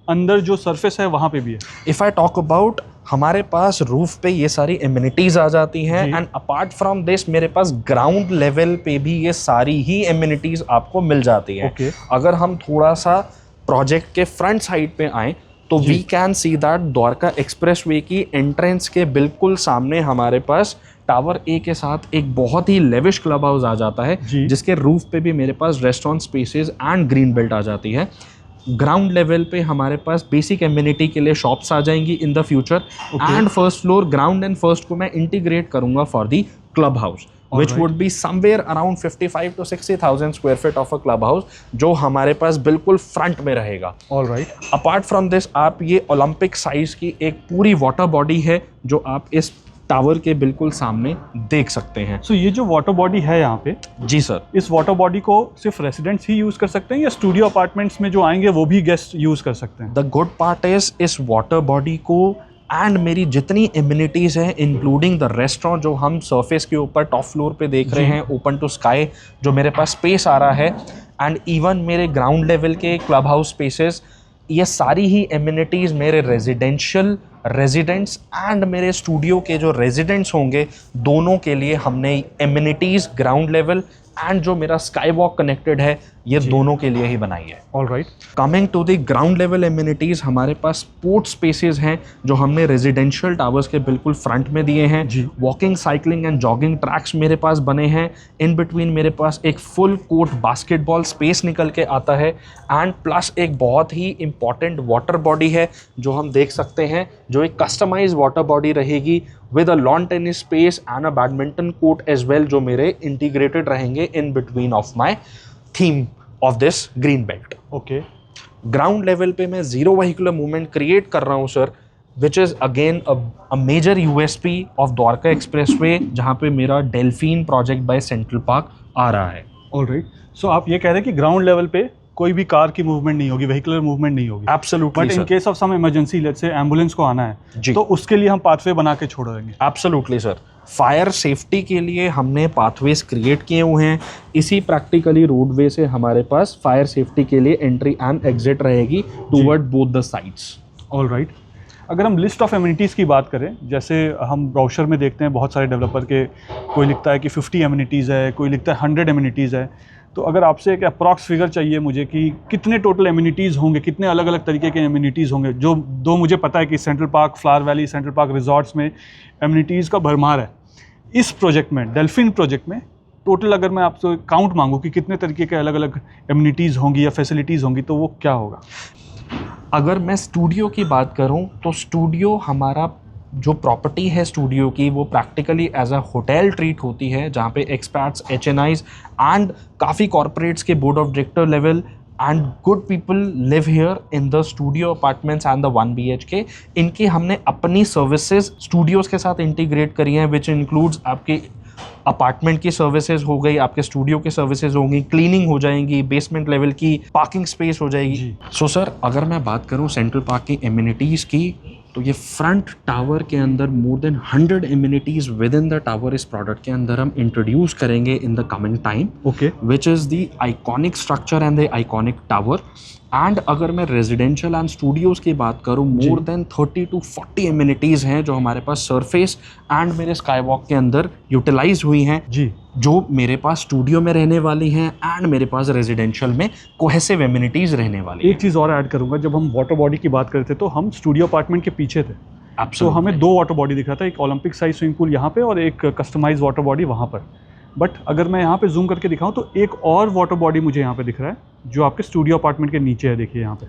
अंदर जो सरफेस है वहाँ पे भी है? इफ़ आई टॉक अबाउट हमारे पास रूफ पे ये सारी एम्यूनिटीज़ आ जाती हैं एंड अपार्ट फ्रॉम दिस मेरे पास ग्राउंड लेवल पे भी ये सारी ही एम्यूनिटीज़ आपको मिल जाती हैं। अगर हम थोड़ा सा प्रोजेक्ट के फ्रंट साइड पे आएँ तो we can see that Dwarka Expressway की एंट्रेंस के बिल्कुल सामने हमारे पास टावर A के साथ एक बहुत ही लेविश क्लब हाउस आ जाता है जिसके रूफ पे भी मेरे पास restaurant spaces and green belt आ जाती है। ग्राउंड लेवल पे हमारे पास बेसिक एम्यूनिटी के लिए शॉप्स आ जाएंगी in the future and first floor ground and first को मैं इंटीग्रेट करूंगा for the club house. which would be somewhere around 55 to 60,000 square feet of a club house, जो हमारे पास बिल्कुल फ्रंट में रहेगा. All right. Apart from this आप ये ओलंपिक साइज की एक पूरी वाटर बॉडी है जो आप इस टावर के बिल्कुल सामने देख सकते हैं. सो ये जो वाटर बॉडी है यहाँ पे, जी सर, इस वाटर बॉडी को सिर्फ रेसिडेंट्स ही यूज कर सकते हैं या स्टूडियो अपार्टमेंट्स में जो आएंगे वो भी गेस्ट यूज कर सकते हैं? द गुड पार्ट इज इस वाटर बॉडी को एंड मेरी जितनी इम्यूनिटीज़ हैं इंक्लूडिंग द रेस्टोरेंट जो हम सरफेस के ऊपर टॉप फ्लोर पे देख रहे हैं, ओपन टू स्काई जो मेरे पास स्पेस आ रहा है, एंड इवन मेरे ग्राउंड लेवल के क्लब हाउस स्पेसेस, ये सारी ही इम्यूनिटीज़ मेरे रेजिडेंशियल रेजिडेंट्स एंड मेरे स्टूडियो के जो रेजिडेंट्स होंगे दोनों के लिए हमने इम्यूनिटीज़ ग्राउंड लेवल एंड जो मेरा स्काई वॉक कनेक्टेड है ये दोनों के लिए ही बनाई है. All right. Coming to the ground level amenities, हमारे पास स्पोर्ट्स स्पेसेस हैं जो हमने रेजिडेंशियल टावर्स के बिल्कुल फ्रंट में दिए हैं. Walking, cycling and jogging tracks मेरे पास बने हैं. इन बिटवीन मेरे पास एक फुल कोर्ट बास्केटबॉल स्पेस निकल के आता है एंड प्लस एक बहुत ही इंपॉर्टेंट वाटर बॉडी है जो हम देख सकते हैं, जो एक कस्टमाइज वाटर बॉडी रहेगी with a lawn tennis space and a badminton court as well, जो मेरे इंटीग्रेटेड रहेंगे in between of my theme of this green belt. Okay. Ground level पे मैं जीरो व्हीकुलर मूवमेंट क्रिएट कर रहा हूँ sir, which is again a major USP of Dwarka expressway, जहाँ पे मेरा डेल्फिन प्रोजेक्ट बाय सेंट्रल पार्क आ रहा है. All right. सो आप ये कह रहे हैं कि ग्राउंड लेवल पे कोई भी कार की मूवमेंट नहीं होगी, व्हीकुलर मूवमेंट नहीं होगी? Absolutely. But in case of some emergency, let's say ambulance को आना है तो उसके लिए हम पाथवे बना के छोड़ देंगे? Absolutely sir. फायर सेफ्टी के लिए हमने पाथवेज क्रिएट किए हुए हैं. इसी प्रैक्टिकली रोडवे से हमारे पास फायर सेफ्टी के लिए एंट्री एंड एग्जिट रहेगी toward both the sides. All right. अगर हम लिस्ट ऑफ एमिनिटीज़ की बात करें, जैसे हम ब्राउचर में देखते हैं बहुत सारे डेवलपर के, कोई लिखता है कि 50 एमिनिटीज़ है, कोई लिखता है 100 एमिनिटीज़ है. तो अगर आपसे एक अप्रॉक्स फिगर चाहिए मुझे कि कितने टोटल एमिनिटीज़ होंगे, कितने अलग अलग तरीके के एमिनिटीज़ होंगे, जो दो मुझे पता है कि central park, flower valley, central park resorts में एमिनिटीज़ का भरमार है. इस प्रोजेक्ट में, डेल्फिन प्रोजेक्ट में, टोटल अगर मैं आपसे काउंट मांगूँ कि कितने तरीके के अलग अलग एमिनिटीज़ होंगी या फैसिलिटीज़ होंगी, तो वो क्या होगा? अगर मैं स्टूडियो की बात करूं तो स्टूडियो हमारा जो प्रॉपर्टी है स्टूडियो की वो practically as a hotel treat होती है, जहाँ पे एक्सपर्ट्स, HNIs एंड काफ़ी कॉरपोरेट्स के board of director level and good people live here in the studio apartments and the 1 BHK. इनकी हमने अपनी सर्विसेज स्टूडियोज़ के साथ इंटीग्रेट करी हैं, विच इंक्लूड्स आपके अपार्टमेंट की सर्विसेज हो गई, आपके स्टूडियो की सर्विसेज होंगी, क्लीनिंग हो जाएंगी, बेसमेंट लेवल की पार्किंग स्पेस हो जाएगी. सो सर, अगर मैं बात करूं सेंट्रल पार्क की एमिनिटीज़ की, तो ये फ्रंट टावर के अंदर more than 100 amenities with in the tower इस प्रोडक्ट के अंदर हम इंट्रोड्यूस करेंगे in the coming time. Okay. Which is the iconic structure and the iconic tower. And अगर मैं रेजिडेंशियल एंड स्टूडियोज़ की बात करूँ, मोर देन 30 to 40 एमिनिटीज़ हैं जो हमारे पास सरफेस एंड मेरे स्काई वॉक के अंदर यूटिलाइज हुई हैं जी, जो मेरे पास स्टूडियो में रहने वाली हैं एंड मेरे पास रेजिडेंशियल में कोहेसिव एमिनिटीज़ रहने वाली. एक चीज़ और ऐड करूँगा, जब हम वाटर बॉडी की बात कर रहे थे तो हम स्टूडियो अपार्टमेंट के पीछे थे. तो हमें 2 वाटर बॉडी दिख रहा था, एक ओलंपिक साइज स्विमिंग पूल यहाँ पे और एक कस्टमाइज वाटर बॉडी वहाँ पर. बट अगर मैं यहाँ पे जूम करके दिखाऊँ तो एक और वाटर बॉडी मुझे यहाँ पे दिख रहा है जो आपके स्टूडियो अपार्टमेंट के नीचे है. देखिए यहाँ पे.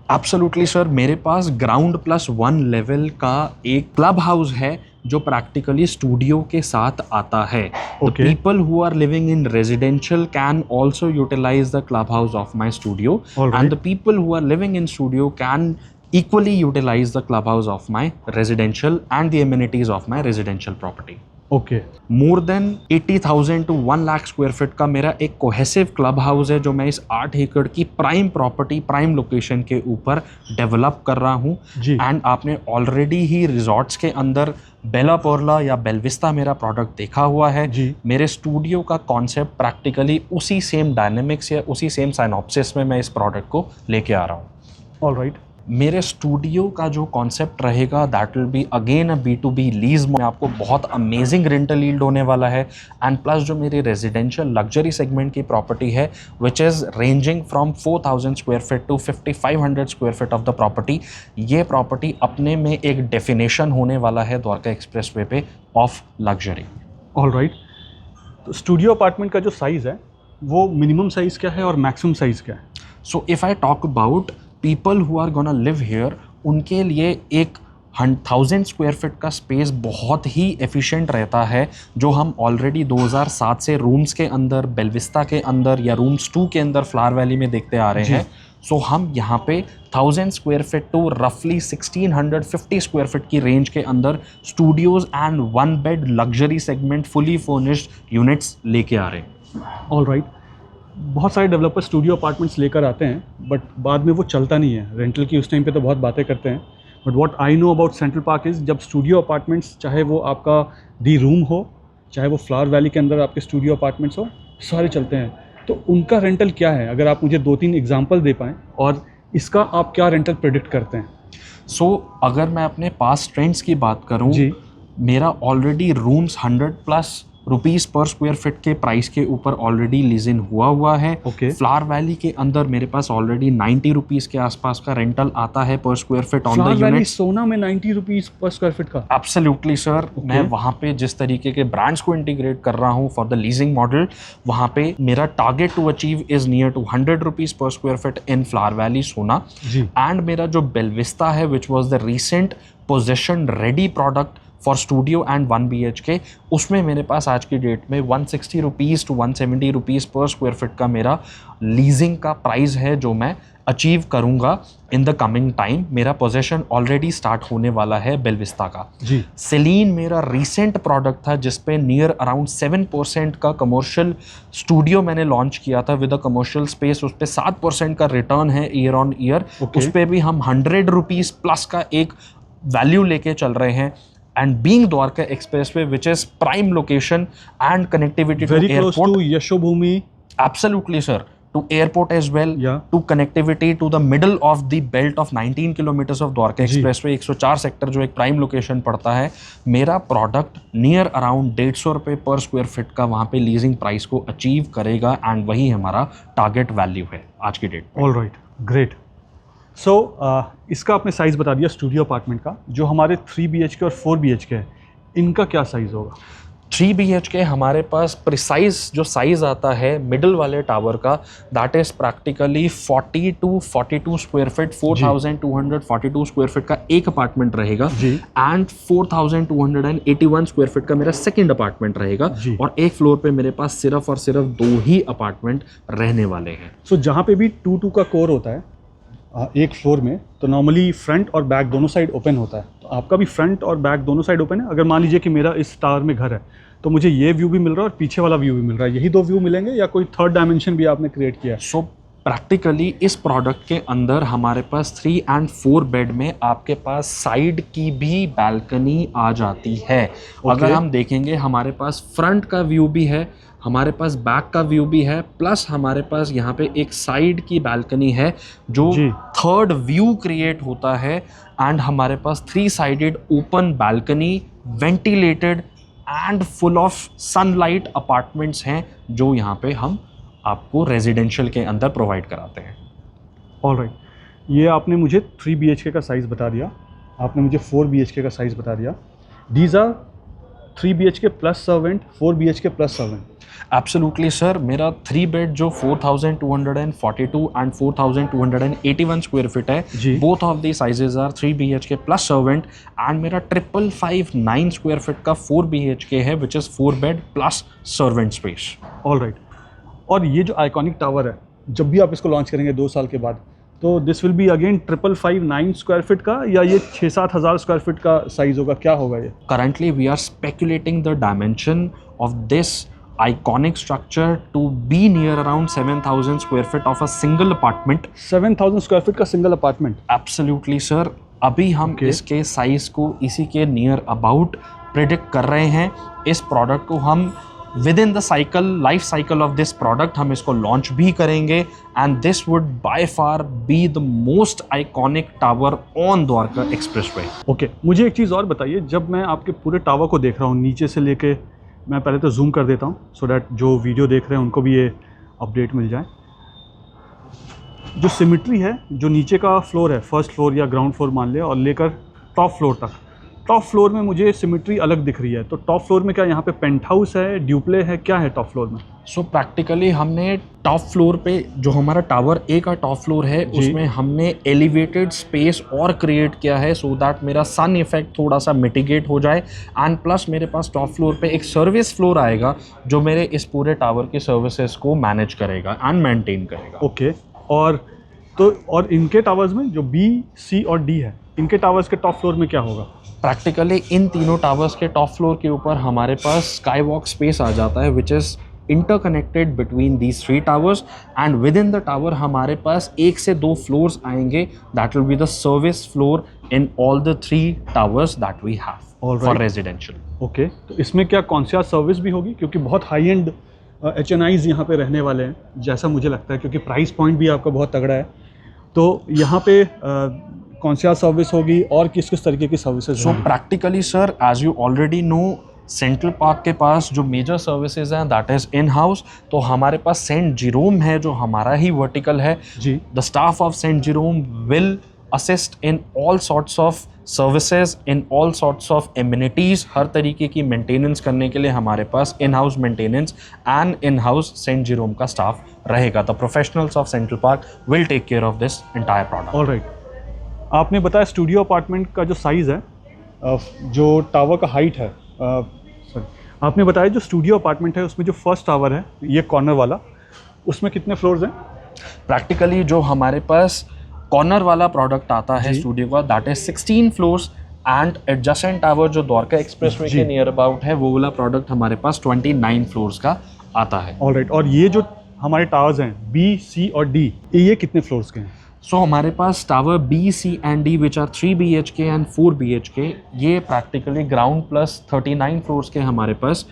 एब्सोल्युटली सर, मेरे पास ग्राउंड +1 लेवल का एक क्लब हाउस है जो प्रैक्टिकली स्टूडियो के साथ आता है. The people who are living in residential can also utilise the club house of my studio and the people who are living in studio can equally utilize the clubhouse of my residential and the amenities of my residential property. Okay. More than 80,000 to 1 lakh square feet का मेरा एक cohesive club house है जो मैं इस 8 एकड़ की prime property, prime location के ऊपर डेवलप कर रहा हूँ. एंड आपने ऑलरेडी ही रिजॉर्ट्स के अंदर बेला पर्ला या बेलविस्ता मेरा प्रोडक्ट देखा हुआ है जी. मेरे स्टूडियो का कॉन्सेप्ट प्रैक्टिकली उसी सेम डायनेमिक्स या उसी सेम साइनॉप्सिस में मैं इस प्रोडक्ट को लेके आ रहा हूँ. All right. मेरे स्टूडियो का जो कॉन्सेप्ट रहेगा that will be again a B2B lease में आपको बहुत अमेजिंग रेंटल यील्ड होने वाला है. एंड प्लस जो मेरी रेजिडेंशियल लग्जरी सेगमेंट की प्रॉपर्टी है which is ranging from 4,000 square feet to 5,500 square feet of the property, ये प्रॉपर्टी अपने में एक डेफिनेशन होने वाला है द्वारका एक्सप्रेसवे पे ऑफ लग्जरी. All right. तो स्टूडियो अपार्टमेंट का जो साइज़ है वो मिनिमम साइज़ क्या है और मैक्सिमम साइज़ क्या है? So if I talk about people who are gonna live here, उनके लिए एक 1000 स्क्वायर फीट का स्पेस बहुत ही एफिशिएंट रहता है, जो हम ऑलरेडी 2007 से रूम्स के अंदर, बेलविस्ता के अंदर या रूम्स 2 के अंदर फ्लावर वैली में देखते आ रहे हैं। सो हम यहाँ पे 1000 स्क्वायर फीट टू रफली 1650 स्क्वायर फीट की रेंज के अंदर studios and 1 bed luxury segment fully furnished units लेके आ रहे हैं। ऑल राइट, बहुत सारे डेवलपर स्टूडियो अपार्टमेंट्स लेकर आते हैं बट बाद में वो चलता नहीं है। रेंटल की उस टाइम पे तो बहुत बातें करते हैं, but what I know about central park is जब स्टूडियो अपार्टमेंट्स, चाहे वो आपका दी रूम हो, चाहे वो फ्लावर वैली के अंदर आपके स्टूडियो अपार्टमेंट्स हो, सारे चलते हैं। तो उनका रेंटल क्या है, अगर आप मुझे 2-3 एग्जांपल दे पाएँ, और इसका आप क्या रेंटल प्रेडिक्ट करते हैं? सो अगर मैं अपने पास ट्रेंड्स की बात करूं, मेरा already rooms 100+ rupees per square feet के प्राइस के ऊपर ऑलरेडी लीजिंग हुआ है। फ्लावर वैली के अंदर मेरे पास ऑलरेडी 90 रुपीस के आसपास का रेंटल आता है पर square feet on the unit. सोना में 90 रुपीस पर स्क्वायर फीट का? Absolutely sir. मैं वहाँ पे जिस तरीके के ब्रांड्स को इंटीग्रेट कर रहा हूँ फॉर द लीजिंग मॉडल, वहाँ पे मेरा target to achieve is near to 100 rupees per square feet in Flower Valley Sohna. And मेरा जो बेलविस्ता है which was the recent possession ready product for studio and 1 BHK, उसमें मेरे पास आज की डेट में 160 रुपीज़ टू 170 रुपीज़ पर स्क्वायर फीट का मेरा लीजिंग का प्राइस है, जो मैं अचीव करूंगा इन द कमिंग टाइम। मेरा पोजेशन ऑलरेडी स्टार्ट होने वाला है बेलविस्ता का। सेलिन मेरा रिसेंट प्रोडक्ट था जिसपे नियर अराउंड 7% का कमर्शियल स्टूडियो मैंने लॉन्च किया था विद अ कमर्शियल स्पेस। उस पर 7% का रिटर्न है ईयर ऑन ईयर। उस पर भी हम 100 रुपीज़ प्लस का एक वैल्यू लेके चल रहे हैं। And being Dwarka Expressway, which is prime location and connectivity very to airport. Very close to Yashobhumi. Absolutely, sir. To airport as well. Yeah. To connectivity to the middle of the belt of 19 kilometers of Dwarka Expressway. 104 sector जो एक prime location पड़ता है। मेरा product near around 150 रुपये पर square feet का वहाँ पे लीजिंग प्राइस को अचीव करेगा, एंड वही हमारा टारगेट वैल्यू है आज की date. All right, great. So इसका आपने साइज़ बता दिया स्टूडियो अपार्टमेंट का। जो हमारे 3 BHK और 4 BHK है, इनका क्या साइज़ होगा? 3 BHK हमारे पास प्रिसाइज जो साइज़ आता है मिडल वाले टावर का, that is practically 40 to 42 square feet, 4242 square feet का एक अपार्टमेंट रहेगा, एंड 4281 स्क्वायर फीट का मेरा सेकंड अपार्टमेंट रहेगा, और एक फ्लोर पे मेरे पास सिर्फ और सिर्फ 2 ही अपार्टमेंट रहने वाले हैं। सो जहाँ पे भी 2-2 का कोर होता है एक फ्लोर में, तो नॉर्मली फ्रंट और बैक दोनों साइड ओपन होता है। तो आपका भी फ्रंट और बैक दोनों साइड ओपन है। अगर मान लीजिए कि मेरा इस टावर में घर है, तो मुझे ये व्यू भी मिल रहा है और पीछे वाला व्यू भी मिल रहा है, यही 2 व्यू मिलेंगे या कोई थर्ड डायमेंशन भी आपने क्रिएट किया है? सो प्रैक्टिकली इस प्रोडक्ट के अंदर हमारे पास 3 and 4 बेड में आपके पास साइड की भी बालकनी आ जाती है। अगर हम देखेंगे, हमारे पास फ्रंट का व्यू भी है, हमारे पास बैक का व्यू भी है, प्लस हमारे पास यहाँ पे एक साइड की बालकनी है जो थर्ड व्यू क्रिएट होता है, एंड हमारे पास 3 sided open balcony, ventilated and full of sunlight apartments हैं जो यहाँ पे हम आपको रेजिडेंशियल के अंदर प्रोवाइड कराते हैं। ऑल राइट, ये आपने मुझे 3 BHK का साइज़ बता दिया, आपने मुझे 4 BHK का साइज़ बता दिया। These are 3 BHK plus servant, 4 BHK plus servant? Absolutely sir. मेरा 3 बेड जो 4242 एंड 4281 स्क्वायर फीट है, both of the sizes are 3 BHK plus servant, and मेरा 5559 स्क्वायर फीट का 4 BHK है which is 4 bed plus servant space. All right, और ये जो iconic tower है, जब भी आप इसको लॉन्च करेंगे 2 साल के बाद, तो this will be again 5559 square feet का, या ये 6-7 हज़ार स्क्वायर फीट का साइज़ होगा, क्या होगा ये? Currently we are speculating the dimension of this iconic structure to be near around 7000 square feet of a single apartment. 7000 square feet का सिंगल अपार्टमेंट? Absolutely sir। अभी हम इसके साइज को इसी के नियर अबाउट प्रिडिक्ट कर रहे हैं। इस प्रोडक्ट को हम with in the cycle, life cycle of this product हम इसको लॉन्च भी करेंगे, and this would by far B the most iconic tower on Dwarka expressway. Okay, मुझे एक चीज़ और बताइए, जब मैं आपके पूरे टावर को देख रहा हूँ नीचे से लेके, मैं पहले तो जूम कर देता हूँ सो डैट जो वीडियो देख रहे हैं उनको भी ये अपडेट मिल जाए। जो सिमिट्री है, जो नीचे का फ्लोर है, फर्स्ट फ्लोर या ग्राउंड फ्लोर मान लिया, और लेकर टॉप फ्लोर तक, टॉप फ्लोर में मुझे सिमिट्री अलग दिख रही है। तो टॉप फ्लोर में क्या यहाँ पे पेंट हाउस है, ड्यूप्ले है, क्या है टॉप फ्लोर में? सो प्रैक्टिकली हमने टॉप फ्लोर पे जो हमारा टावर ए का टॉप फ्लोर है उसमें हमने एलिवेटेड स्पेस और क्रिएट किया है सो दैट मेरा सन इफेक्ट थोड़ा सा मिटिगेट हो जाए एंड प्लस मेरे पास टॉप फ्लोर पे एक सर्विस फ्लोर आएगा जो मेरे इस पूरे टावर की सर्विसेज को मैनेज करेगा एंड मेंटेन करेगा। ओके और इनके टावर्स में जो बी सी और डी है, इनके टावर्स के टॉप फ्लोर में क्या होगा? प्रैक्टिकली इन तीनों टावर्स के टॉप फ्लोर के ऊपर हमारे पास स्काई वॉक स्पेस आ जाता है which is interconnected between these 3 towers and within the tower हमारे पास 1 से 2 फ्लोर्स आएंगे that will be the service floor in all the 3 towers that we have for residential. Okay, तो इसमें क्या कॉन्शियस सर्विस भी होगी, क्योंकि बहुत हाई एंड HNIs यहाँ पे रहने वाले हैं जैसा मुझे लगता है, क्योंकि प्राइस पॉइंट भी आपका बहुत तगड़ा है, तो यहाँ पे कॉन्शियस सर्विस होगी और किस किस तरीके की services? So practically sir as you already know Central Park के पास जो मेजर सर्विसेज हैं दैट इज़ इन हाउस, तो हमारे पास सेंट जेरोम है जो हमारा ही वर्टिकल है जी। The staff of Saint Jerome will assist in all sorts of services in all sorts of amenities. हर तरीके की मेंटेनेंस करने के लिए हमारे पास in house maintenance and in house Saint Jerome का स्टाफ रहेगा। The professionals of central park will take care of this entire product. Alright, आपने बताया स्टूडियो अपार्टमेंट का जो साइज़ है, जो टावर का हाइट है, आपने बताया जो स्टूडियो अपार्टमेंट है उसमें जो फर्स्ट टावर है ये कॉर्नर वाला, उसमें कितने फ्लोर्स हैं? प्रैक्टिकली जो हमारे पास कॉर्नर वाला प्रोडक्ट आता है स्टूडियो का that is 16 floors and adjacent tower जो द्वारका एक्सप्रेसवे के नियर अबाउट है वो वाला प्रोडक्ट हमारे पास 29 फ्लोर्स का आता है। ऑलराइट, और ये जो हमारे टावर्स हैं बी सी और डी, ये कितने फ्लोर्स के हैं? सो हमारे पास tower B C and D which are 3 BHK and 4 BHK, ये प्रैक्टिकली ग्राउंड प्लस 39 फ्लोर्स के हमारे पास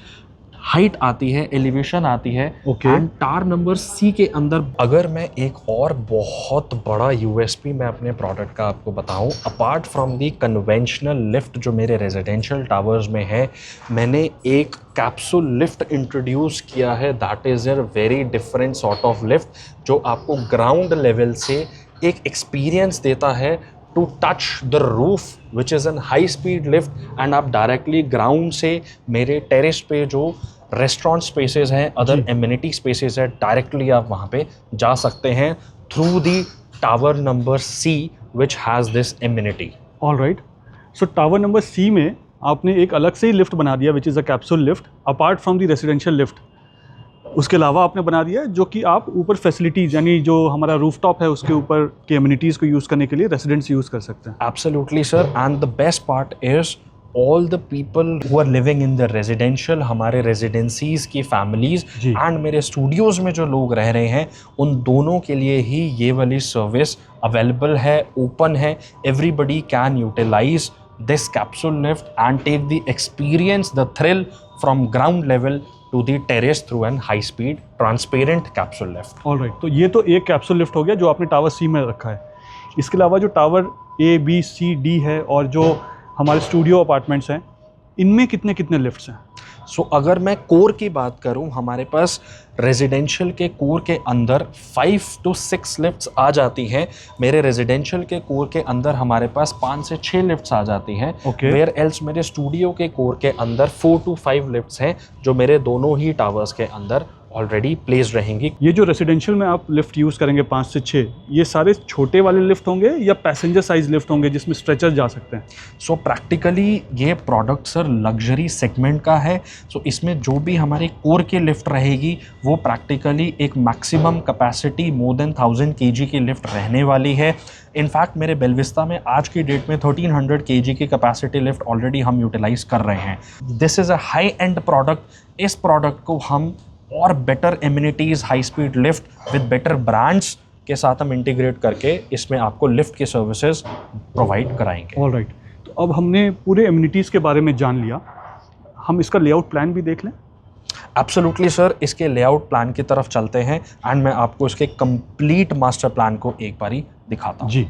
हाइट आती है, एलिवेशन आती है। एंड टावर नंबर सी के अंदर अगर मैं एक और बहुत बड़ा USP मैं अपने प्रोडक्ट का आपको बताऊं, apart from the conventional lift जो मेरे रेजिडेंशियल टावर्स में है, मैंने एक कैप्सूल लिफ्ट इंट्रोड्यूस किया है that is a very different sort of lift जो आपको ग्राउंड लेवल से एक एक्सपीरियंस देता है to touch the roof which is an high speed lift and आप डायरेक्टली ग्राउंड से मेरे टेरेस पे जो रेस्टोरेंट स्पेसेस हैं, अदर एमिनिटी स्पेसेस है, डायरेक्टली आप वहाँ पे जा सकते हैं through the tower number C which has this amenity. All right, so tower number C में आपने एक अलग से ही लिफ्ट बना दिया which is a capsule lift apart from the residential lift. उसके अलावा आपने बना दिया है जो कि आप ऊपर फैसिलिटीज़ यानी जो हमारा रूफटॉप है उसके ऊपर की एमिनिटीज़ को यूज़ करने के लिए रेसिडेंट्स यूज़ कर सकते हैं। Absolutely sir, and the best part is all the people who are living in the residential, हमारे रेजिडेंसीज की फैमिलीज एंड मेरे स्टूडियोज़ में जो लोग रह रहे हैं उन दोनों के लिए ही ये वाली सर्विस अवेलेबल है, ओपन है। Everybody can utilise this capsule lift and take the experience, the thrill from ground level to the terrace through an high speed transparent capsule lift। Alright, तो ये तो एक कैप्सूल लिफ्ट हो गया जो आपने टावर C में रखा है। इसके अलावा जो tower A B C D है और जो हमारे स्टूडियो अपार्टमेंट्स हैं, इनमें कितने कितने लिफ्ट्स हैं? सो अगर मैं कोर की बात करूं, हमारे पास रेजिडेंशियल के कोर के अंदर 5 to 6 लिफ्ट्स आ जाती हैं। मेरे रेजिडेंशियल के कोर के अंदर हमारे पास 5 से 6 लिफ्ट्स आ जाती हैं। वेयर एल्स मेरे स्टूडियो के कोर के अंदर 4 to 5 लिफ्ट्स हैं जो मेरे दोनों ही टावर्स के अंदर ऑलरेडी प्लेस रहेंगी। ये जो रेसिडेंशियल में आप लिफ्ट यूज़ करेंगे 5 से 6, ये सारे छोटे वाले लिफ्ट होंगे या पैसेंजर साइज लिफ्ट होंगे जिसमें स्ट्रेचर जा सकते हैं? सो प्रैक्टिकली ये प्रोडक्ट सर लग्जरी सेगमेंट का है। सो इसमें जो भी हमारी कोर की लिफ्ट रहेगी वो प्रैक्टिकली एक maximum capacity more than 1000 kg की लिफ्ट रहने वाली है। इनफैक्ट मेरे बेलविस्ता में आज की डेट में 1300 kg की कैपेसिटी लिफ्ट ऑलरेडी हम यूटिलाइज कर रहे हैं। This is a high and product. इस प्रोडक्ट को हम और better amenities, high speed lift with better brands के साथ हम इंटीग्रेट करके इसमें आपको लिफ्ट की सर्विसेज प्रोवाइड कराएंगे। ऑलराइट, तो अब हमने पूरे एमिनिटीज़ के बारे में जान लिया, हम इसका लेआउट प्लान भी देख लें? एब्सोल्युटली सर, इसके लेआउट प्लान की तरफ चलते हैं एंड मैं आपको इसके कंप्लीट मास्टर प्लान को एक बारी दिखाता हूँ। जी,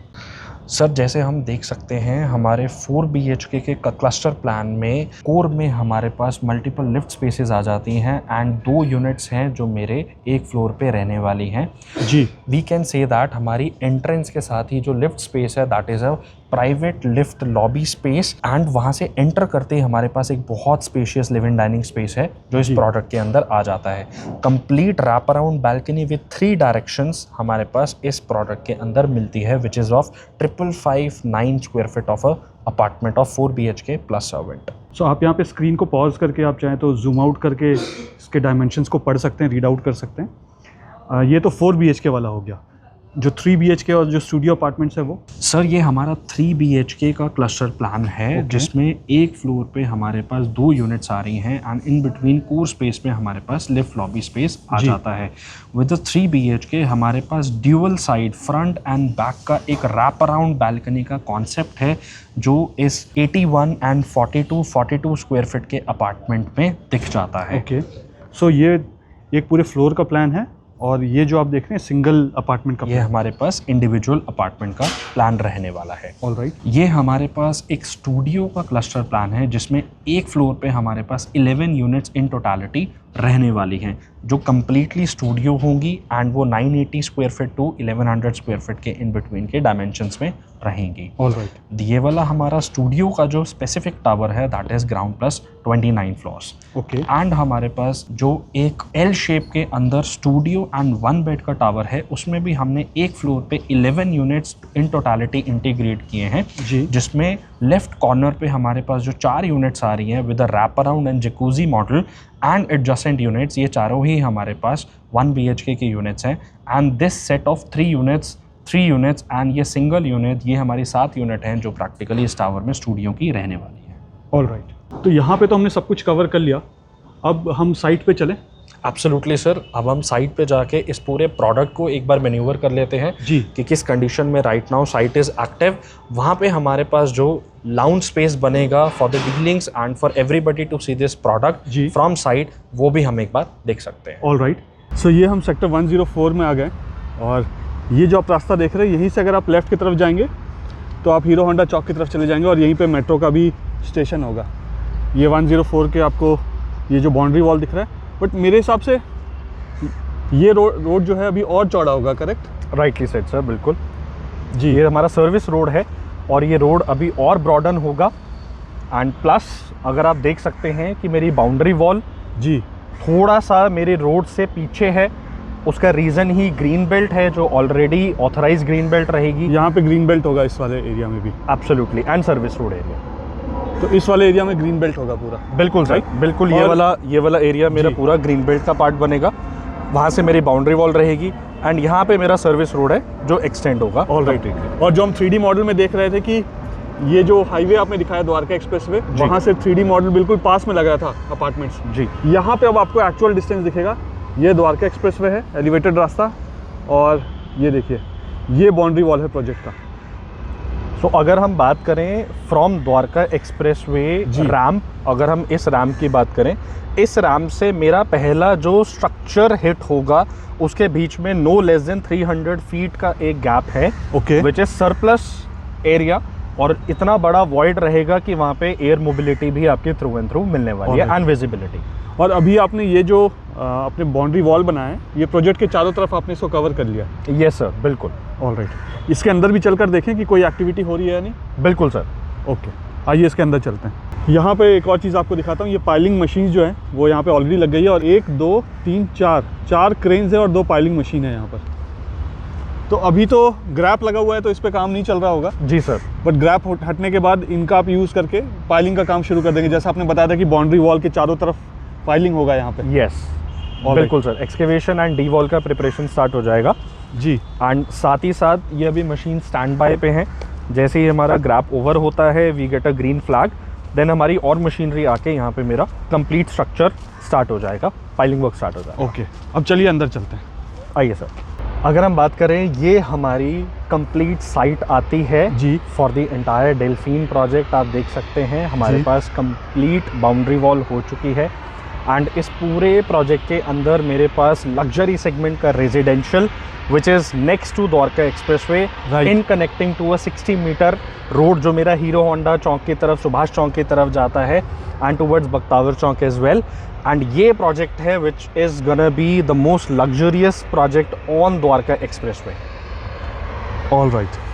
सर जैसे हम देख सकते हैं हमारे 4 BHK के क्लस्टर प्लान में कोर में हमारे पास मल्टीपल लिफ्ट स्पेसेस आ जाती हैं एंड 2 यूनिट्स हैं जो मेरे एक फ्लोर पे रहने वाली हैं जी। वी कैन से दैट हमारी एंट्रेंस के साथ ही जो लिफ्ट स्पेस है that is a private lift lobby space and वहाँ से एंटर करते ही हमारे पास एक बहुत स्पेशियस लिविंग डाइनिंग स्पेस है जो इस प्रोडक्ट के अंदर आ जाता है। Complete wrap around balcony with 3 directions हमारे पास इस प्रोडक्ट के अंदर मिलती है which is of 559 square feet of a apartment of 4 BHK plus servant. So आप यहाँ पे स्क्रीन को पॉज करके आप चाहें तो जूम आउट करके इसके डायमेंशंस को पढ़ सकते हैं, रीड आउट कर सकते हैं। ये तो 4 BHK वाला हो गया। जो 3 BHK और जो स्टूडियो अपार्टमेंट्स है वो सर ये हमारा 3 BHK का क्लस्टर प्लान है जिसमें एक फ्लोर पे हमारे पास 2 यूनिट्स आ रही हैं and in between core space में हमारे पास लिफ्ट लॉबी स्पेस आ जाता है। विद 3 BHK हमारे पास dual side front and back का एक रैप अराउंड बैल्कनी का कॉन्सेप्ट है जो इस 81 एंड 42 स्क्वायर फीट के अपार्टमेंट में दिख जाता है। ओके, सो ये एक पूरे फ्लोर का प्लान है और ये जो आप देख रहे हैं सिंगल अपार्टमेंट का ये हमारे पास इंडिविजुअल अपार्टमेंट का प्लान रहने वाला है। ऑलराइट, ये हमारे पास एक स्टूडियो का क्लस्टर प्लान है जिसमें एक फ्लोर पे हमारे पास 11 यूनिट्स इन टोटलिटी रहने वाली हैं जो कम्प्लीटली स्टूडियो होंगी एंड वो 980 square feet to 1100 square feet के इन बिटवीन के डायमेंशंस में रहेंगी। ऑलराइट, ये वाला हमारा स्टूडियो का जो स्पेसिफिक टावर है that is ground plus 29 floors. Okay, and हमारे पास जो एक एल शेप के अंदर स्टूडियो एंड 1 बेड का टावर है उसमें भी हमने एक फ्लोर पे 11 यूनिट्स इन टोटलिटी इंटीग्रेट किए हैं जी। जिसमें लेफ्ट कॉर्नर पे हमारे पास जो 4 यूनिट्स आ रही हैं with a wrap around and jacuzzi model and adjacent units, ये चारों ही हमारे पास 1 BHK के यूनिट्स हैं and this set of 3 units and ये सिंगल यूनिट ये हमारी 7 यूनिट हैं जो प्रैक्टिकली इस टावर में स्टूडियो की रहने वाली है। ऑलराइट, तो यहाँ पे तो हमने सब कुछ कवर कर लिया, अब हम साइट पे चलें। एब्सोल्युटली सर, अब हम साइट पे जाके इस पूरे प्रोडक्ट को एक बार मैन्यूवर कर लेते हैं जी कि किस कंडीशन में right now site is active. वहाँ पे हमारे पास जो लाउंज स्पेस बनेगा for the dealings and for everybody to see this product जी फ्रॉम साइट वो भी हम एक बार देख सकते हैं। ऑलराइट, सो ये हम सेक्टर 104 में आ गए और ये जो आप रास्ता देख रहे हैं यहीं से अगर आप लेफ़्ट की तरफ जाएंगे तो आप हीरो होंडा चौक की तरफ चले जाएंगे और यहीं पे मेट्रो का भी स्टेशन होगा। ये 104 के आपको ये जो बाउंड्री वॉल दिख रहा है, बट मेरे हिसाब से ये रोड जो है अभी और चौड़ा होगा, करेक्ट? राइटली सेड सर, बिल्कुल जी। ये हमारा सर्विस रोड है और ये रोड अभी और ब्रॉडन होगा एंड प्लस अगर आप देख सकते हैं कि मेरी बाउंड्री वॉल जी थोड़ा सा मेरे रोड से पीछे है। उसका रीज़न ही ग्रीन बेल्ट है जो ऑलरेडी ऑथराइज ग्रीन बेल्ट रहेगी। यहाँ पे ग्रीन बेल्ट होगा इस वाले एरिया में भी। Absolutely, and service road area, तो इस वाले एरिया में ग्रीन बेल्ट होगा पूरा। बिल्कुल सर, बिल्कुल। ये वाला एरिया मेरा पूरा ग्रीन बेल्ट का पार्ट बनेगा। वहाँ से मेरी बाउंड्री वॉल रहेगी एंड यहाँ पे मेरा सर्विस रोड है जो एक्सटेंड होगा। ऑलराइट, और जो हम 3D मॉडल में देख रहे थे कि ये जो हाईवे आपने दिखाया द्वारका एक्सप्रेसवे, वहाँ से 3D मॉडल बिल्कुल पास में लगा था अपार्टमेंट्स जी। यहाँ पे अब आपको एक्चुअल डिस्टेंस दिखेगा। ये द्वारका एक्सप्रेसवे है, एलिवेटेड रास्ता, और ये देखिए ये बाउंड्री वॉल है प्रोजेक्ट का। सो अगर हम बात करें फ्रॉम द्वारका एक्सप्रेसवे रैम्प, अगर हम इस रैम्प की बात करें, इस रैम्प से मेरा पहला जो स्ट्रक्चर हिट होगा उसके बीच में नो लेस देन 300 फीट का एक गैप है, okay, which is surplus area, और इतना बड़ा वॉइड रहेगा कि वहाँ पे एयर मोबिलिटी भी आपकी थ्रू एंड थ्रू मिलने वाली है एंड विजिबिलिटी। और अभी आपने ये जो अपने बाउंड्री वॉल बनाया है, ये प्रोजेक्ट के चारों तरफ आपने इसको कवर कर लिया। यस सर, बिल्कुल। ऑलराइट, इसके अंदर भी चलकर देखें कि कोई एक्टिविटी हो रही है या नहीं। बिल्कुल सर। ओके, आइए इसके अंदर चलते हैं। यहाँ पे एक और चीज़ आपको दिखाता हूँ। ये पाइलिंग मशीन जो है वो यहाँ पे ऑलरेडी लग गई है और 1 2 3 4 क्रेन्स है और 2 पाइलिंग मशीन है यहाँ पर। तो अभी तो ग्रैप लगा हुआ है तो इस पर काम नहीं चल रहा होगा। जी सर, बट ग्रैप हटने के बाद इनका आप यूज़ करके पाइलिंग का काम शुरू कर देंगे। जैसा आपने बताया था कि बाउंड्री वॉल के चारों तरफ पाइलिंग होगा यहाँ पे। यस, बिल्कुल sir. Excavation and D wall का प्रिपरेशन स्टार्ट हो जाएगा जी। एंड साथ ही साथ ये अभी मशीन स्टैंड बाय पे है। जैसे ही हमारा ग्रैप ओवर होता है we get a green flag, then हमारी और मशीनरी आके यहाँ पे मेरा कंप्लीट स्ट्रक्चर स्टार्ट हो जाएगा, पाइलिंग वर्क स्टार्ट हो जाएगा। ओके, अब चलिए अंदर चलते हैं। आइए सर। अगर हम बात करें, ये हमारी कंप्लीट साइट आती है जी for the entire Delphin project. आप देख सकते हैं हमारे पास कंप्लीट बाउंड्री वॉल हो चुकी है एंड इस पूरे प्रोजेक्ट के अंदर मेरे पास लग्जरी सेगमेंट का residential which is next to Dwarka expressway in connecting to a 60 metre road जो मेरा हीरो होंडा चौक की तरफ, सुभाष चौक की तरफ जाता है and towards Bakhtawar Chowk as well. And ये प्रोजेक्ट है which is gonna be the most luxurious project on Dwarka expressway. All right,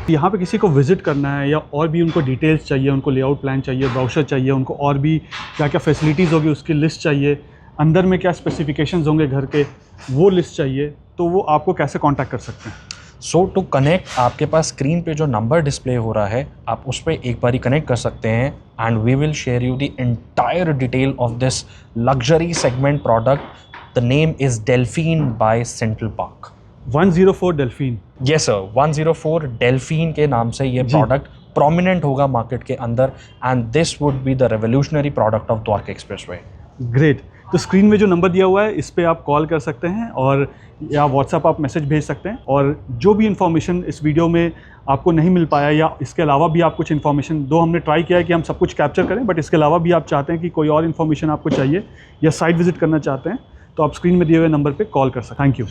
यहाँ पे किसी को विज़िट करना है या और भी उनको डिटेल्स चाहिए, उनको लेआउट प्लान चाहिए, ब्राउचर चाहिए, उनको और भी क्या क्या फैसिलिटीज़ होगी उसकी लिस्ट चाहिए, अंदर में क्या स्पेसिफिकेशंस होंगे घर के वो लिस्ट चाहिए, तो वो आपको कैसे कांटेक्ट कर सकते हैं? सो टू कनेक्ट, आपके पास स्क्रीन पे जो नंबर डिस्प्ले हो रहा है आप उस पर एक बारी कनेक्ट कर सकते हैं and we will share you the entire detail of this luxury segment product. The name is Delphin by Central Park. 104 Delphin. Yes sir, 104 Delphin के नाम से ये प्रोडक्ट प्रोमिनेंट होगा मार्केट के अंदर and this would be the revolutionary product of Dwarka expressway. Great. तो screen में जो नंबर दिया हुआ है इस पर आप कॉल कर सकते हैं और या व्हाट्सएप आप मैसेज भेज सकते हैं, और जो भी इन्फॉर्मेशन इस वीडियो में आपको नहीं मिल पाया या इसके अलावा भी आप कुछ इन्फॉर्मेशन, दो हमने ट्राई किया है कि हम सब कुछ कैप्चर करें, बट इसके अलावा भी आप चाहते हैं कि कोई और इन्फॉर्मेशन आपको चाहिए या साइट विजिट करना चाहते हैं, तो आप स्क्रीन में दिए हुए नंबर पर कॉल कर सकते हैं। Thank you.